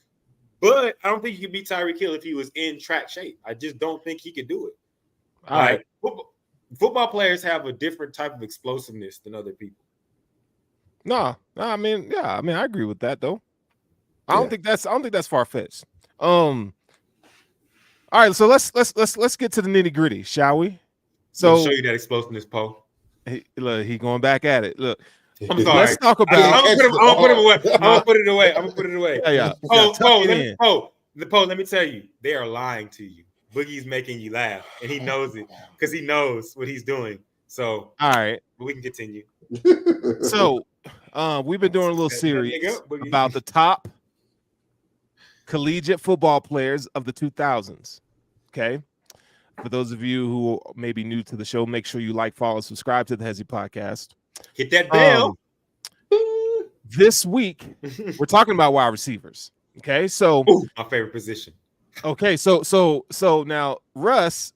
But I don't think you could beat Tyreek Hill if he was in track shape. I just don't think he could do it. All right. Football players have a different type of explosiveness than other people. No, I mean, I agree with that though. I don't think that's far-fetched. All right, so let's get to the nitty-gritty, shall we? So I'll show you that explosiveness, Poe. Look, he going back at it. Look, I'm sorry. Let's talk about. I'm gonna put him away. I'm gonna put it away. Yeah. Poe, let me tell you, they are lying to you. Boogie's making you laugh, and he knows it because he knows what he's doing. So, all right, we can continue. So, we've been doing a little series about the top collegiate football players of the 2000s. Okay. For those of you who may be new to the show, make sure you like, follow, subscribe to the Hesi podcast. Hit that bell. This week, we're talking about wide receivers. Okay. So, my favorite position. Okay. So now, Russ,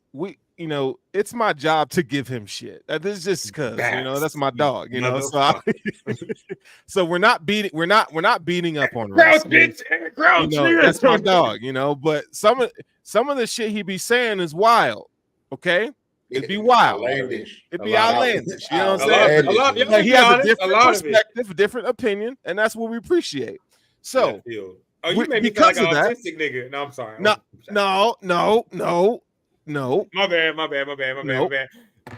it's my job to give him shit. This is just because, that's my dog, so we're not beating up on Russ. That's my dog, but some of the shit he be saying is wild. Okay. It'd be wild. It'd be outlandish. You know what I'm saying? He has a different perspective, a different opinion, and that's what we appreciate. So you made me feel like an autistic nigga. No, I'm sorry. No. My bad.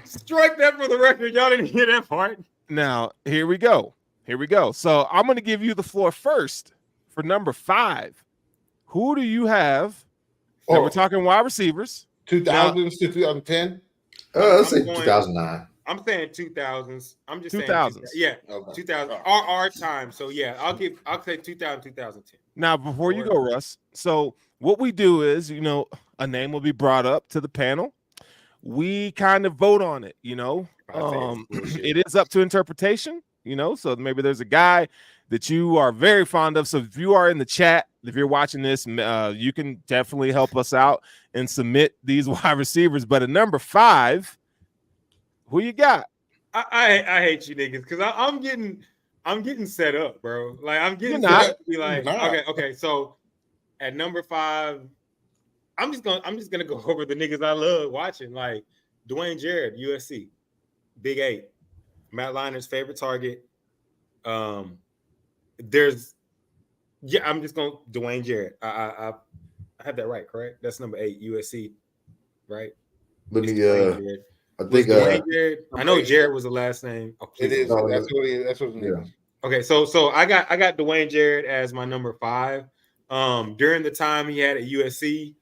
Strike that for the record. Y'all didn't hear that part. Now, here we go. So I'm going to give you the floor first for number 5. Who do you have? Now, we're talking wide receivers. 2000s to 2010? Let's say 2009. I'm saying 2000s. I'm just 2000s. saying. Yeah, okay. 2000. Our time. So, yeah, I'll say 2000, 2010. Now, before you go, Russ, so what we do is, a name will be brought up to the panel. We kind of vote on it, it is up to interpretation, so maybe there's a guy that you are very fond of. So if you are in the chat, if you're watching this, you can definitely help us out and submit these wide receivers. But at number 5, who you got? I hate you niggas because I'm getting set up, bro. Like, I'm getting set up to be like, okay. So at number 5, I'm just gonna go over the niggas I love watching, like Dwayne Jarrett, USC, Big 8, Matt Liner's favorite target. I'm just going Dwayne Jarrett. I have that right, correct? That's number 8, USC, right? Let me. I think Dwayne Jarrett. I know Jarrett was the last name. Oh, it is. That's what his name is. Okay, so I got Dwayne Jarrett as my number 5. During the time he had at USC,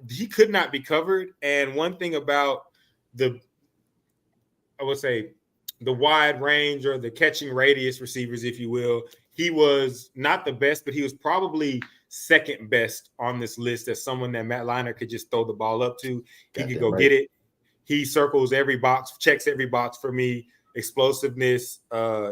he could not be covered. And one thing about the wide range or the catching radius receivers, if you will, he was not the best, but he was probably second best on this list as someone that Matt Liner could just throw the ball up to. He could go get it. He circles every box, checks every box for me. Explosiveness.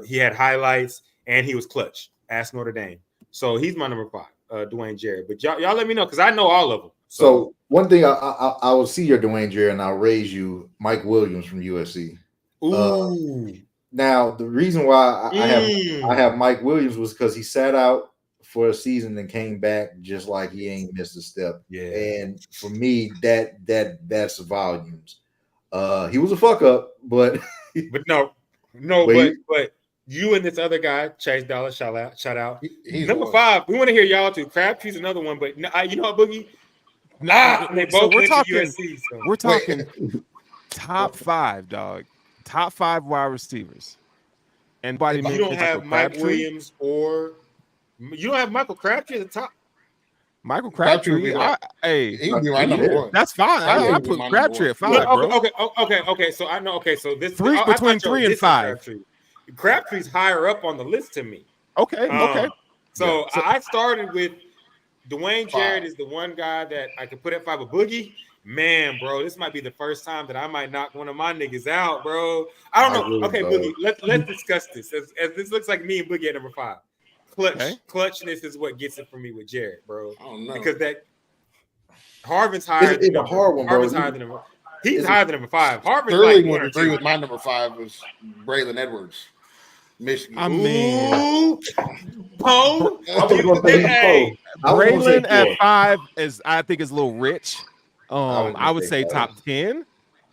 He had highlights, and he was clutch. Ask Notre Dame. So he's my number 5. Dwayne Jarrett, but y'all let me know because I know all of them. So one thing I will see your Dwayne Jarrett and I'll raise you Mike Williams from USC. Ooh, Now the reason why I have Mike Williams was because he sat out for a season and came back just like he ain't missed a step. Yeah. And for me, that's volumes. He was a fuck up, but but you and this other guy, Chase Dollar, shout out. He's Number 5. We want to hear y'all too. Crabtree's another one, but you know what, Boogie? They both we're went talking. to USC, so. We're talking top 5, dog. Top 5 wide receivers. And you don't have Mike Williams or you don't have Michael Crabtree at the top. Michael Crabtree, he would be my number 1. That's fine. I put Crabtree at 5, bro. Okay. So I know. Okay, so this between 3 and 5. Crabtree's higher up on the list to me. Okay. So I started with Dwayne Jarrett is the one guy that I could put at 5. A Boogie, man, bro, this might be the first time that I might knock one of my niggas out, bro. I don't know. Really, okay, bro. Boogie, let's discuss this. As this looks like me and Boogie at number 5. Clutchness is what gets it for me with Jarrett, bro. I don't know. Because that Harvin's higher. It's a hard one, bro. Harvin's higher than number. He's higher than number 5. Harvin's Sterling like would agree with my number 5 was Braylon Edwards, Michigan. I mean, Poe. Braylon at 5 is, I think, is a little rich. I would say top 10.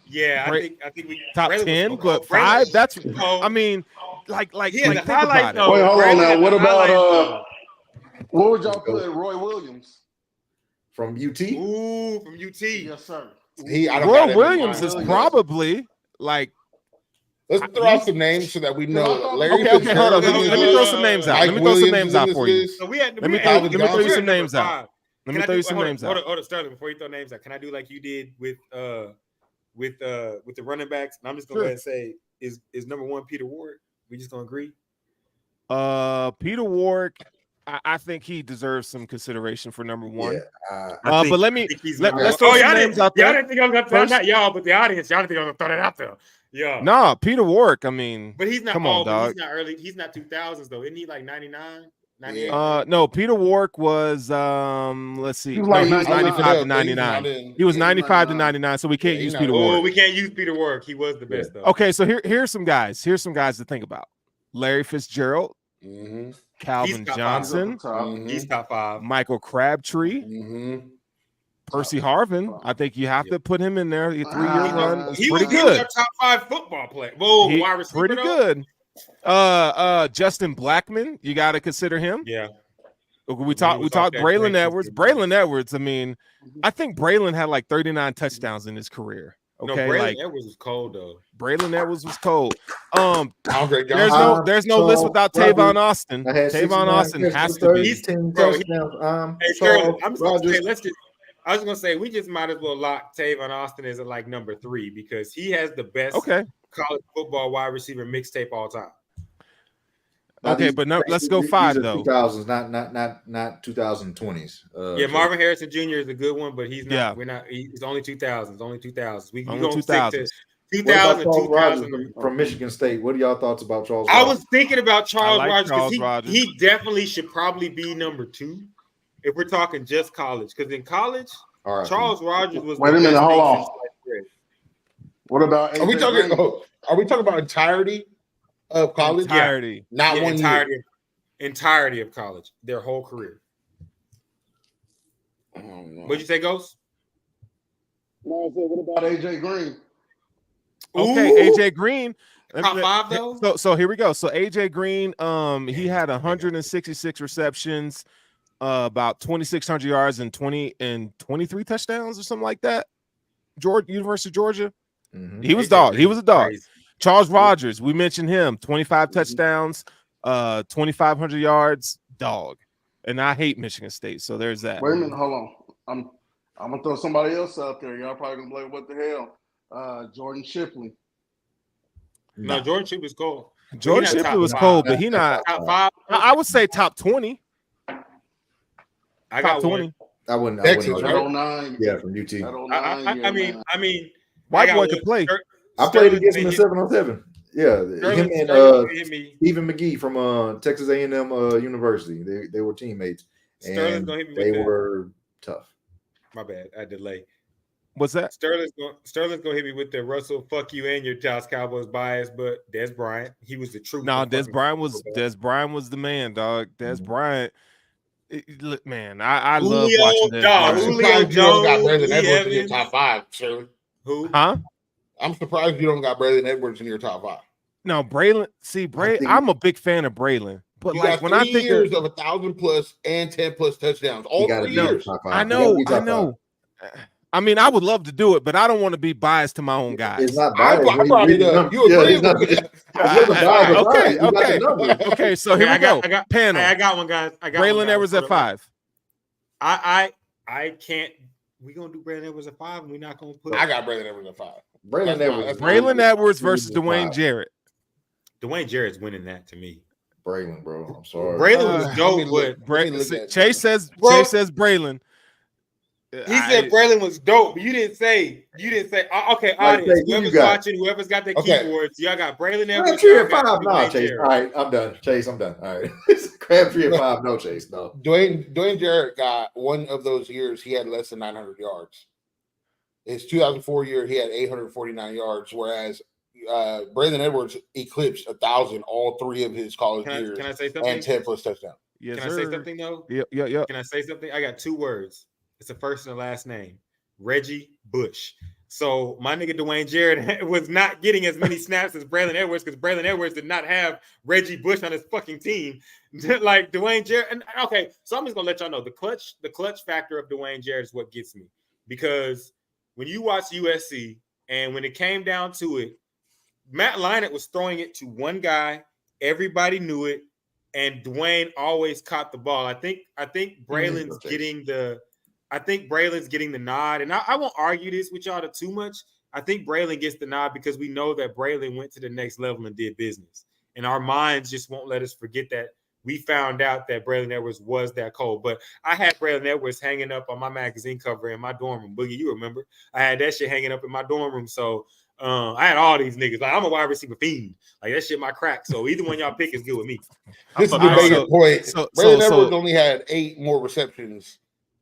Yeah, I think we top 10, but 5. That's I mean, like think about it. Wait, hold on now. What about what would y'all put Roy Williams from UT? Ooh, from UT. Yes, sir. Roy Williams is probably like. Let's throw out some names so that we know. Larry okay, hold on. Let me throw some names out. Let me throw some names out for you. So let me throw you some names out. Let me throw you some names out. Hold on, Sterling. Before you throw names out, can I do like you did with the running backs? And I'm just gonna go ahead and say, is number 1 Peter Ward? We just gonna agree? Peter Ward, I think he deserves some consideration for number 1. Yeah, but let's throw some names out there. Y'all didn't think I was gonna throw not y'all, but the audience. Y'all didn't think I was gonna throw that out there. Yeah. No, Peter Ward. I mean, but he's not. Come on, dog. He's not early. He's not 2000s though. Isn't he like 99? 98? No, Peter Ward was let's see. He was, he was 95 to 99. 99. He was 95 to 99, so we can't use Peter Ward. Oh, we can't use Peter Ward. He was the best though. Okay, so here's some guys. Here's some guys to think about. Larry Fitzgerald, Calvin Johnson. He's top 5. Michael Crabtree. Percy Harvin, I think you have to put him in there. The 3-year run is pretty good. He was a top 5 football player. Whoa, wide receiver, pretty good. Justin Blackman, you got to consider him. Yeah. We talked Braylon Edwards. Braylon Edwards, I mean, I think Braylon had like 39 touchdowns in his career. Okay, no, Braylon Edwards was cold though. Braylon Edwards was cold. There's no so list without Tavon Austin. Tavon Austin has to be. I was gonna say we just might as well lock Tavon Austin as like number 3 because he has the best college football wide receiver mixtape all time. But let's go 5 though. 2000s, not 2020s. Yeah, Marvin Harrison Jr. is a good one, but he's not. Yeah. We're not. He's only 2000s. Only 2000s. We gonna stick to 2000 and 2000 from Michigan State. What are y'all thoughts about Charles? I was thinking about Charles Rogers because he definitely should probably be number 2 if we're talking just college. Because in college, Charles Rogers was. Wait a minute, hold on. What about? Are we talking about entirety of college? Entirety, not one year. Entirety of college, their whole career. What'd you say, Ghost? No, I said, what about AJ Green? Okay, AJ Green. Top 5 though. So here we go. So AJ Green, he had 166 receptions, about 2,600 yards and 23 touchdowns or something like that. University of Georgia. He was dog. He was a dog. Crazy. Charles Rogers, we mentioned him. 25 touchdowns, 2,500 yards, dog. And I hate Michigan State, so there's that. Wait a minute, hold on. I'm gonna throw somebody else out there. Y'all probably gonna be like, what the hell? Jordan Shipley. No, Jordan Shipley was cold. Jordan Shipley was cold, but he not top 5. I would say top 20. I got 20. I wouldn't. Texas, right? 09. Yeah, from UT. I mean, white boy could play. I played against him in 7-on-7. Yeah, him and Stephen McGee from Texas A&M University. They were teammates, and they were tough. My bad, I delay. What's that? Sterling's gonna hit me with the Russell fuck you and your Dallas Cowboys bias, but Des Bryant, he was the truth. No, Des Bryant was the man, dog. Des Bryant. Look, man, I love watching Des I'm Bryant. surprised you don't got Braylon Lee Edwards in your Evans. top 5, Shirley. Who? Huh? I'm surprised you don't got Braylon Edwards in your top 5. No, Braylon. See, I'm a big fan of Braylon, but You like got when 3 I think years of 1,000+ and 10+ touchdowns, all 3 years. I know. I mean, I would love to do it, but I don't want to be biased to my own guys. It's not I biased. brought it up. You agree with it? Okay. So here we go. Panel. I got one, guys. I got Braylon Edwards at 5. I can't. We gonna do Braylon Edwards at 5, and we're not gonna put. I got Braylon Edwards at 5. Braylon Edwards versus Dwayne Jarrett. Dwayne Jarrett's winning that to me. Braylon, bro. I'm sorry. Braylon was dope, but Chase says Braylon. He said Braylon was dope, but you didn't say. Okay, audience, whoever's watching, whoever's got their keyboards, y'all got Braylon Edwards. Crabtree at 5, no, Chase. All right, I'm done. Chase, I'm done. All right, Crabtree at 5, no, Chase, no. Dwayne Jarrett got one of those years he had less than 900 yards. His 2004 year, he had 849 yards, whereas Braylon Edwards eclipsed 1,000 all 3 of his college years. Can I say something? And 10+ touchdowns. Yes, can I say something though? Yeah. Can I say something? I got 2 words. It's a first and a last name. Reggie Bush. So my nigga Dwayne Jarrett was not getting as many snaps as Braylon Edwards because Braylon Edwards did not have Reggie Bush on his fucking team. Like Dwayne Jarrett. And okay, so I'm just gonna let y'all know the clutch factor of Dwayne Jarrett is what gets me. Because when you watch USC and when it came down to it, Matt Leinart was throwing it to one guy, everybody knew it, and Dwayne always caught the ball. I think Braylon's getting the nod, and I won't argue this with y'all too much. I think Braylon gets the nod because we know that Braylon went to the next level and did business, and our minds just won't let us forget that we found out that Braylon Edwards was that cold. But I had Braylon Edwards hanging up on my magazine cover in my dorm room. Boogie, you remember? I had that shit hanging up in my dorm room. So I had all these niggas. Like I'm a wide receiver fiend. Like that shit my crack. So either one y'all pick is good with me. This is the bigger point. Braylon Edwards only had 8 more receptions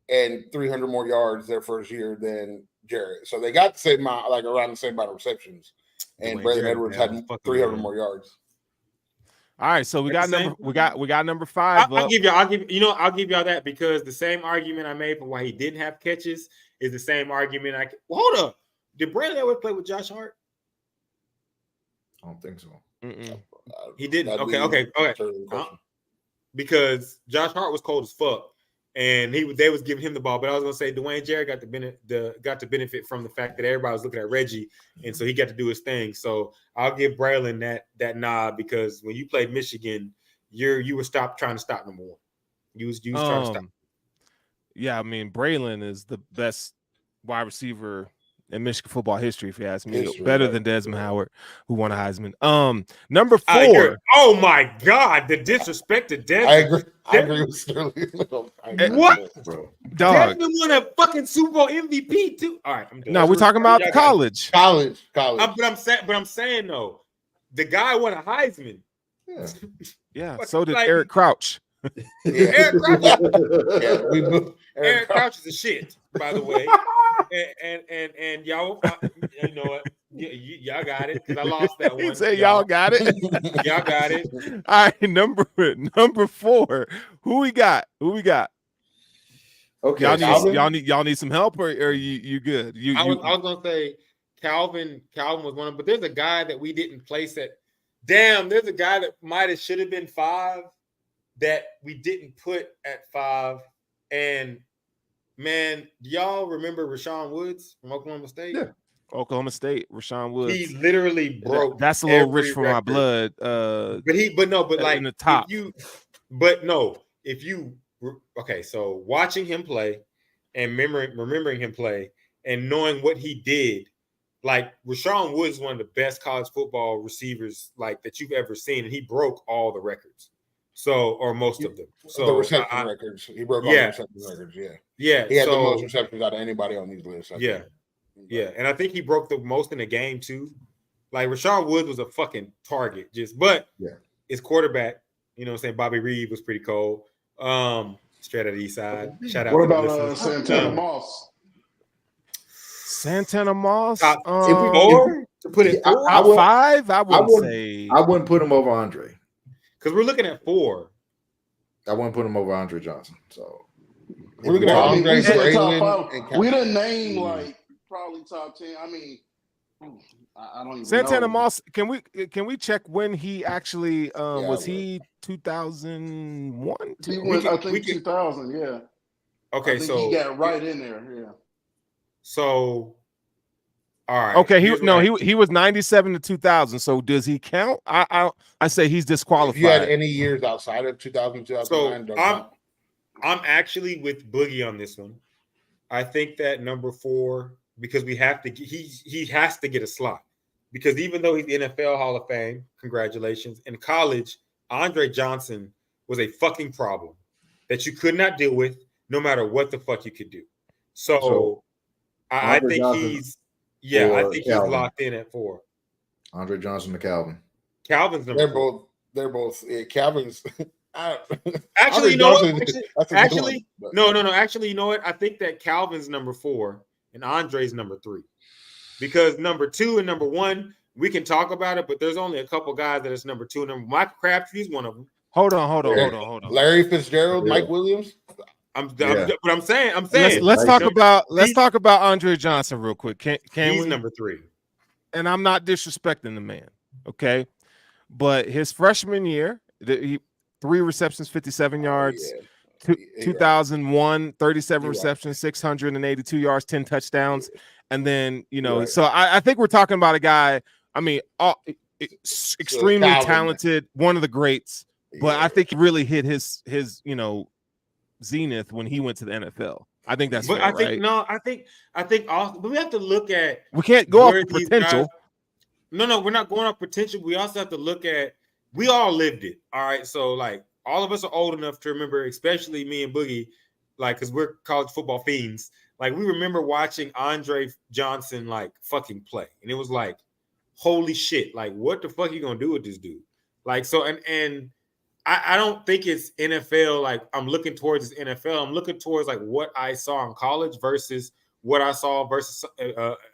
and 300 more yards their first year than Jarrett. So they got the same amount, like around the same amount of receptions. And Braylon Edwards had 300 more yards. All right, so we got number 5. I'll give y'all that because the same argument I made for why he didn't have catches is the same argument hold up. Did Braylon Edwards play with Josh Hart? I don't think so. He didn't. Okay. Because Josh Hart was cold as fuck, and they was giving him the ball. But I was gonna say Dwayne Jarrett got to benefit from the fact that everybody was looking at Reggie, and so he got to do his thing. So I'll give Braylon that nod because when you played Michigan, you were trying to stop number 1. You was trying to stop. Yeah, I mean Braylon is the best wide receiver in Michigan football history, if you ask me. Better than Desmond Howard, who won a Heisman. Number 4. Oh my God, the disrespect to Desmond. I agree with Sterling. What? Bro. Dog. Desmond won a fucking Super Bowl MVP too. All right, I'm done. No, we're talking about college. College. But I'm saying though, the guy won a Heisman. Yeah. So did Eric Crouch. Eric Crouch. Eric Crouch is a shit, by the way. And y'all, you know what? Y'all got it because I lost that one. He said y'all got it. Y'all got it. All right, number 4. Who we got? Okay, y'all need some help, or you good? I was gonna say Calvin was one of, but there's a guy that we didn't place at. Damn, there's a guy that should have been 5 that we didn't put at 5, and. Man, do y'all remember Rashawn Woods from Oklahoma State? Yeah, Oklahoma State, Rashawn Woods. He literally broke. That's a little rich for my blood. But like in the top. So watching him play and remembering him play and knowing what he did, like Rashawn Woods is one of the best college football receivers like that you've ever seen, and he broke all the records. So, or most of them. So the reception records. He broke all the reception records. Yeah. He had the most receptions out of anybody on these lists. Yeah. And I think he broke the most in the game too. Like Rashawn Woods was a fucking target, but his quarterback, you know what I'm saying? Bobby Reed was pretty cold. Straight out of the east side. Shout out. What about Santana Moss? Santana Moss. Top if four to put it four Top five, I wouldn't wouldn't- say. I wouldn't put him over Andre. because we're looking at four. I wouldn't put him over Andre Johnson. So We're looking at Well, I mean, Andre we said top Braylon and five. We didn't name like probably top 10. I mean, I don't even Santana know. Moss. Can we check when he actually was well. he 2001? He went, I think, we can- 2000. Yeah. Okay, I think so he got right in there. Yeah. So, all right. Okay, here's what he was 97 to 2000. So does he count? I say he's If you had disqualified. any years outside of 2000, 2009, So I'm actually with Boogie on this one. I think that number 4, because we have to, he has to get a slot, because even though he's NFL Hall of Fame, congratulations. In college, Andre Johnson was a fucking problem that you could not deal with, no matter what the fuck you could do. So I Andre think Johnson I or think Calvin? he's locked in at 4. Andre Johnson to Calvin. Calvin's number 4. they're both Actually, Calvin's. you know what? Johnson, that's a good Actually, one, but- no. Actually, you know what? I think that Calvin's number 4 and Andre's number 3, because number 2 and number 1 we can talk about it, but there's only a couple guys that is number 2 and number. Michael Crabtree's one of them. Hold on. Larry Fitzgerald, Yeah. Mike Williams. Yeah. But I'm saying. Let's talk He's- about Andre Johnson real quick. Can he's we? number 3. And I'm not disrespecting the man, okay? But his freshman year, 3 receptions, 57 yards. Yeah. 2001, 37 You're right. receptions, 682 yards, 10 touchdowns. And then, Right. so I think we're talking about a guy, I mean, extremely Calvin. talented, one of the greats, but Yeah. I think he really hit his zenith when he went to the NFL. I think that's But fair, I think right? no, I think also, but we have to look at We can't go off where the these potential. guys- No, we're not going off potential. We also have to look at, we all lived it. All right. So like all of us are old enough to remember, especially me and Boogie, like, because we're college football fiends. Like, we remember watching Andre Johnson like fucking play. And it was like, holy shit, like what the fuck are you gonna do with this dude? Like, so and I don't think it's NFL. Like, I'm looking towards this NFL. I'm looking towards like what I saw in college versus what I saw versus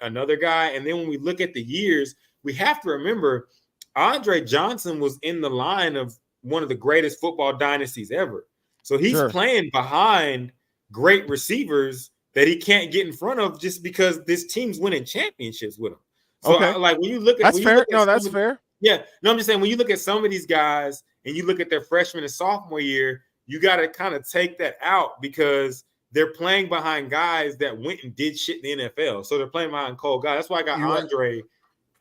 another guy. And then when we look at the years, we have to remember Andre Johnson was in the line of one of the greatest football dynasties ever. So he's Sure. playing behind great receivers that he can't get in front of just because this team's winning championships with him. So Okay. like when you look at That's when you fair. look at No, some that's of- fair. Yeah, no, I'm just saying when you look at some of these guys and you look at their freshman and sophomore year, you got to kind of take that out because they're playing behind guys that went and did shit in the NFL. So they're playing behind cold guys. That's why I got You're right. Andre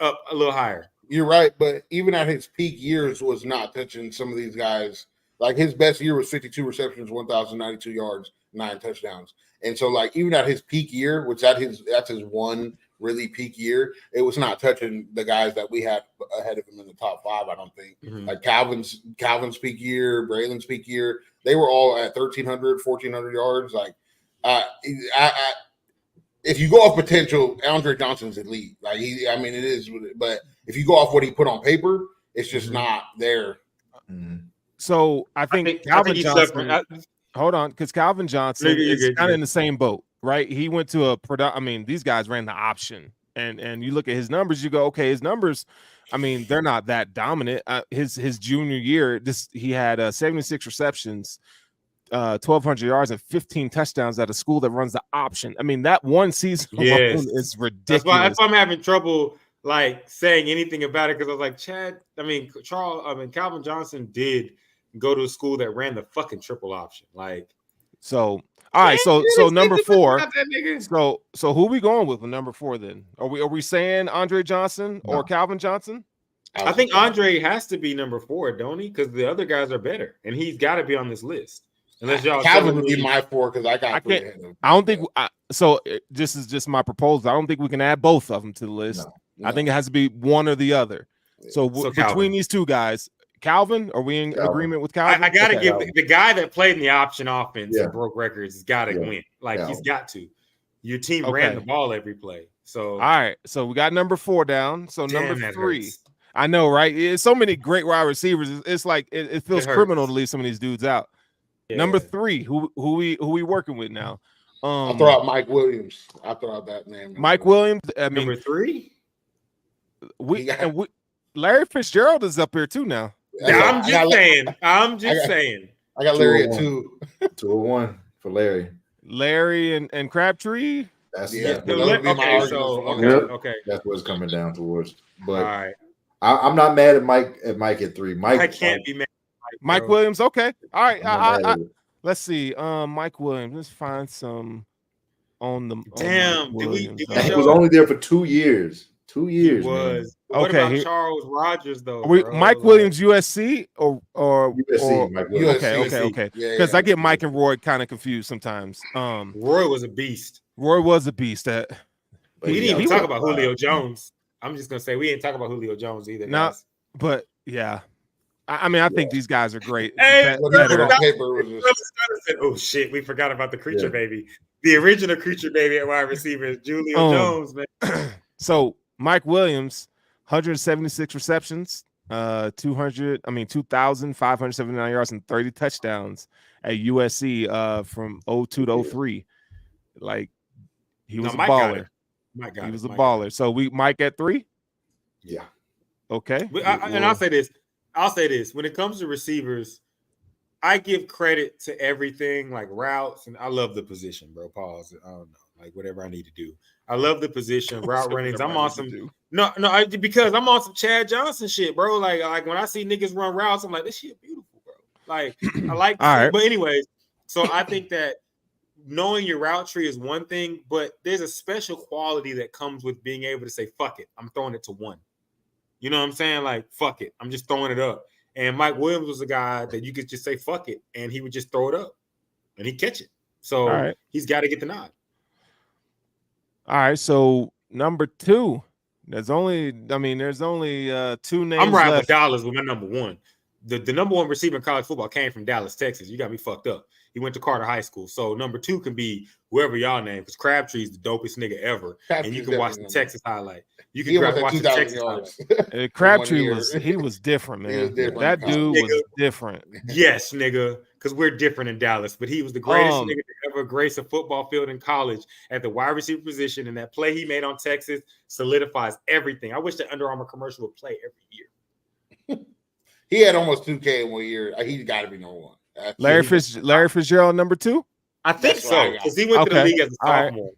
up a little higher. You're right, but even at his peak years was not touching some of these guys. Like his best year was 52 receptions, 1,092 yards, 9 touchdowns. And so like even at his peak year, which that's his one really peak year, it was not touching the guys that we had ahead of him in the top 5, I don't think. Mhm. Like Calvin's peak year, Braylon's peak year, they were all at 1,300, 1,400 yards. Like if you go off potential, Andre Johnson's elite. Like it is, but if you go off what he put on paper, it's just not there. Mhm. So I think Calvin he's Johnson. suffering. Hold on, because Calvin Johnson No, you're is good, kind you're of in the same boat, right? He went to these guys ran the option, and you look at his numbers, you go, okay, his numbers, they're not that dominant. His junior year, he had 76 receptions, 1,200 yards, and 15 touchdowns at a school that runs the option. That one season Yes. alone is ridiculous. That's why I'm having trouble like saying anything about it, because I was like, Calvin Johnson did go to a school that ran the fucking triple option. Like, So, all right, so number 4. Not that nigga. So who we going with number 4 then? Are we saying Andre Johnson or No. Calvin Johnson? I think Andre has to be number 4, don't he? Because the other guys are better, and he's got to be on this list. Unless y'all Calvin telling would be me- my 4 because I got 3 can't- ahead of him. I don't think this is just my proposal. I don't think we can add both of them to the list. No. I think it has to be one or the other. So, So between Calvin. these two guys, Calvin, are we in Calvin. agreement with Calvin? I got to Okay. give the guy that played in the option offense Yeah. and broke records has got to Yeah. win. Like, Yeah. he's got to. Your team Okay. ran the ball every play. So, All right, so we got number 4 down. So damn, number that 3. hurts. I know, right? It's so many great wide receivers. It's like it feels It hurts. criminal to leave some of these dudes out. Yeah. Number 3, who we working with now? I'll throw out Mike Williams. I'll throw out that name. Mike Williams. I mean, Number 3. Larry Fitzgerald is up here too now. I'm just saying. I got Larry at 2. 201 for Larry. Larry and Crabtree. That's Yeah. that, Okay. that's what's coming down towards. But All right. I'm not mad at Mike at 3. I can't be mad at Mike Williams. Okay. All right. I'm not mad at it. Let's see. Mike Williams. Let's find some on the. Damn, Mike did we Williams. He was only there for 2 years. 2 years. He was. Man. What Okay, about Charles Rogers though? Mike Williams, USC or USC, Mike Williams. Okay. Because I get Mike and Roy kind of confused sometimes. Roy was a beast. Roy was a beast. We didn't even talk about Julio Jones. I'm just gonna say we didn't talk about Julio Jones either. No, guys. but yeah. I mean, I think these guys are great. Hey, paper oh shit, we forgot about the creature baby. The original creature baby at wide receiver is Julio Jones, man. So Mike Williams, 176 receptions, 2,579 yards and 30 touchdowns at USC from 02 to 03. Like he was a baller. He was a baller. So Mike at 3? Yeah. Okay. And I'll say this. When it comes to receivers, I give credit to everything like routes, and I love the position, bro. Pause. I don't know, like whatever I need to do. I love the position, route runnings. I'm on some because I'm on some Chad Johnson shit, bro. Like when I see niggas run routes, I'm like, this shit beautiful, bro. Like I like. All right. But anyways, so I think that knowing your route tree is one thing, but there's a special quality that comes with being able to say, fuck it, I'm throwing it to 1. You know what I'm saying? Like, fuck it, I'm just throwing it up. And Mike Williams was a guy that you could just say, fuck it, and he would just throw it up, and he'd catch it. So he's got to get the nod. All right, so number 2. There's only 2 names. I'm riding with Dallas with my number 1. The number 1 receiver in college football came from Dallas, Texas. You got me fucked up. He went to Carter High School. So number 2 can be whoever y'all name, because Crabtree's the dopest nigga ever. And you can watch the Texas highlight. You can watch the Texas highlight. Crabtree was different, man. That dude was different. Yes, nigga, because we're different in Dallas. But he was the greatest nigga to ever grace a football field in college at the wide receiver position. And that play he made on Texas solidifies everything. I wish the Under Armour commercial would play every year. He had almost 2K in 1 year. He's got to be number 1. Larry Fitzgerald, number 2? I think so, because he went to the league as a sophomore.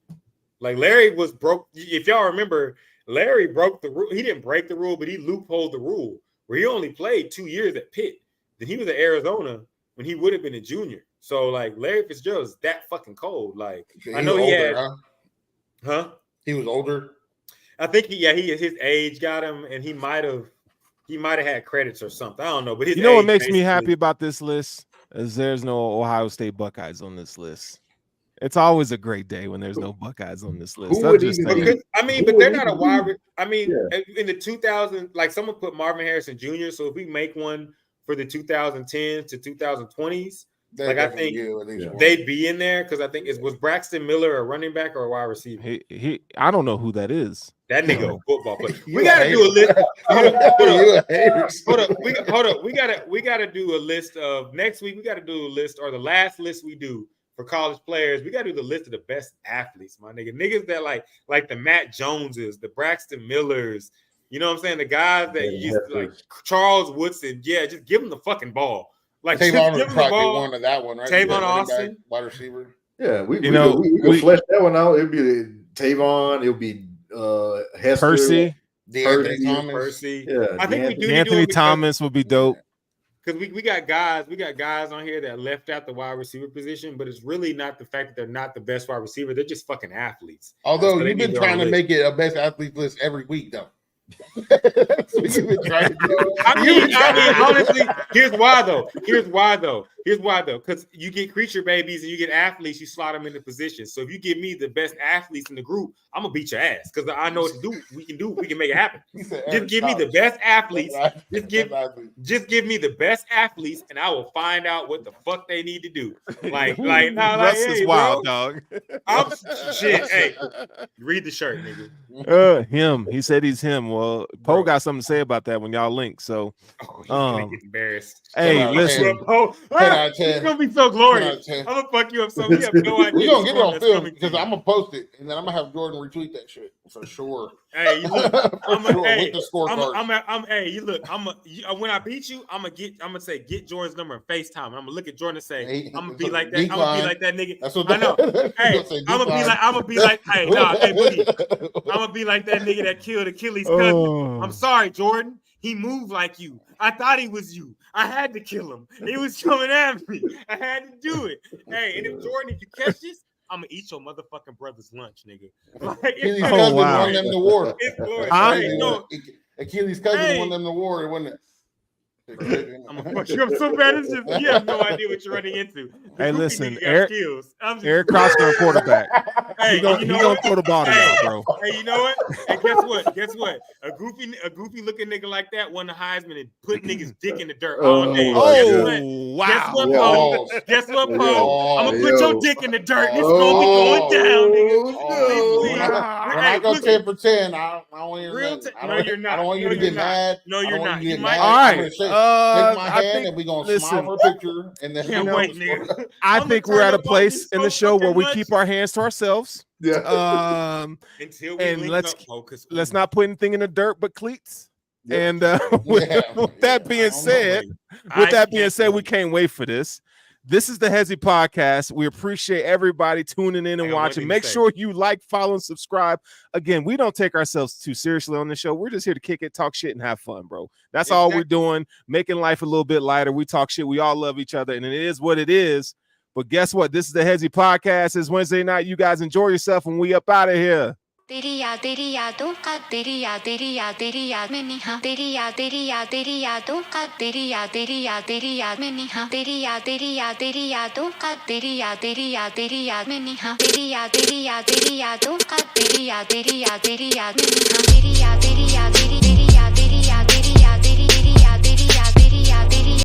Right. Like Larry was broke. If y'all remember, Larry broke the rule. He didn't break the rule, but he loopholed the rule where he only played 2 years at Pitt. Then he was at Arizona when he would have been a junior. So like Larry Fitzgerald is that fucking cold. Like I know he had, He was older. I think his age got him, and he might have had credits or something. I don't know, but you know what makes me happy about this list is there's no Ohio State Buckeyes on this list. It's always a great day when there's no Buckeyes on this list. But they're not a wide. I mean, in the 2000, like someone put Marvin Harrison Jr. So if we make one for the 2010s to 2020s, like I think they'd be in there because I think was Braxton Miller a running back or a wide receiver? I don't know who that is. That nigga a football player. We gotta do a list. Hold up. We gotta do a list of next week. We gotta do a list, or the last list we do for college players. We gotta do the list of the best athletes, my nigga. Niggas that like the Matt Joneses, the Braxton Millers. You know what I'm saying? The guys that used to, like Charles Woodson. Yeah, just give them the fucking ball. Like Tavon would probably be one of that one, right? Tavon Austin, wide receiver. Yeah, we could flesh that one out. It'd be Tavon. It'll be Hester, Percy, Percy. Yeah, I think we do. Anthony Thomas would be dope. Because we got guys on here that left out the wide receiver position, but it's really not the fact that they're not the best wide receiver. They're just fucking athletes. Although you've been trying to make it a best athlete list every week, though. That's what you've been trying to do. I mean, honestly, here's why though. Because you get creature babies and you get athletes, you slot them into positions. So if you give me the best athletes in the group, I'm gonna beat your ass because I know what to do. We can make it happen. Just give me the best athletes. Just give me the best athletes, and I will find out what the fuck they need to do. Russ is wild, dog. Shit. Hey, read the shirt, nigga. Him. He said he's him. Well, Poe got something to say about that when y'all link. So, get embarrassed. Hey, listen. Hold out of It's 10. gonna be so 10 out glorious. of 10. I'm gonna fuck you up so you have no idea. We're gonna get it the on storm film that's because coming I'm gonna post it and then I'm gonna have Jordan retweet that shit for sure. to you. Hey, you look, With the scorecard. hey, you look. When I beat you, I'm gonna say get Jordan's number and FaceTime. I'm gonna look at Jordan and say, I'm gonna be like that. I'm gonna be like that nigga. That's what I know. Hey, I'm gonna be like, hey, nah, hey, Boogie. I'm gonna be like that nigga that killed Achilles' cousin. I'm sorry, Jordan. He moved like you. I thought he was you. I had to kill him. He was coming at me. I had to do it. Hey, and if Jordan, if you catch this, I'm gonna eat your motherfucking brother's lunch, nigga. Like, Achilles' cousin won them the war. It's glorious. Huh? Hey, no, Achilles' cousin won them the war, wasn't it? I'm gonna fuck you up so bad. It's just you have no idea what you're running into. The Hey, goofy listen, nigga got Eric- skills. Eric Crossman, quarterback. Hey, He gonna throw the ball to y'all, bro. Hey, you know what? And guess what? Guess what? A goofy looking nigga like that won the Heisman and put niggas' dick in the dirt all day. Oh, wow. Guess what, Yeah. Paul? Guess what, Paul? I'm gonna put your dick in the dirt and it's gonna be going down, nigga. When I go 10 for 10, I don't want you Real to. no, you're not. I don't want you No, to you're get not. mad. No, I you're don't want not. you to You get might. mad. All I'm right. gonna say, take my I hand think- and we're gonna listen. smile for a picture and then Can't wait, nigga. I I'ma think we're turn at a up on place you in the so show where fucking we much. keep our hands to ourselves. Yeah. Until we And link let's- up, focus. Let's not put anything in the dirt but cleats. Yep. And with that being said, we can't wait for this. This is the Hesi podcast. We appreciate everybody tuning in and Hang on, watching. one thing Make to say. sure you like, follow, and subscribe. Again, we don't take ourselves too seriously on the show. We're just here to kick it, talk shit, and have fun, bro. That's all we're doing, making life a little bit lighter. We talk shit. We all love each other, and it is what it is. But guess what? This is the Hesi podcast. It's Wednesday night. You guys enjoy yourself, and we up out of here. तेरी यादों का तेरी याद में निहा तेरी यादों का तेरी याद में निहा तेरी यादों का तेरी याद में निहा तेरी यादों का तेरी याद में निहा तेरी याद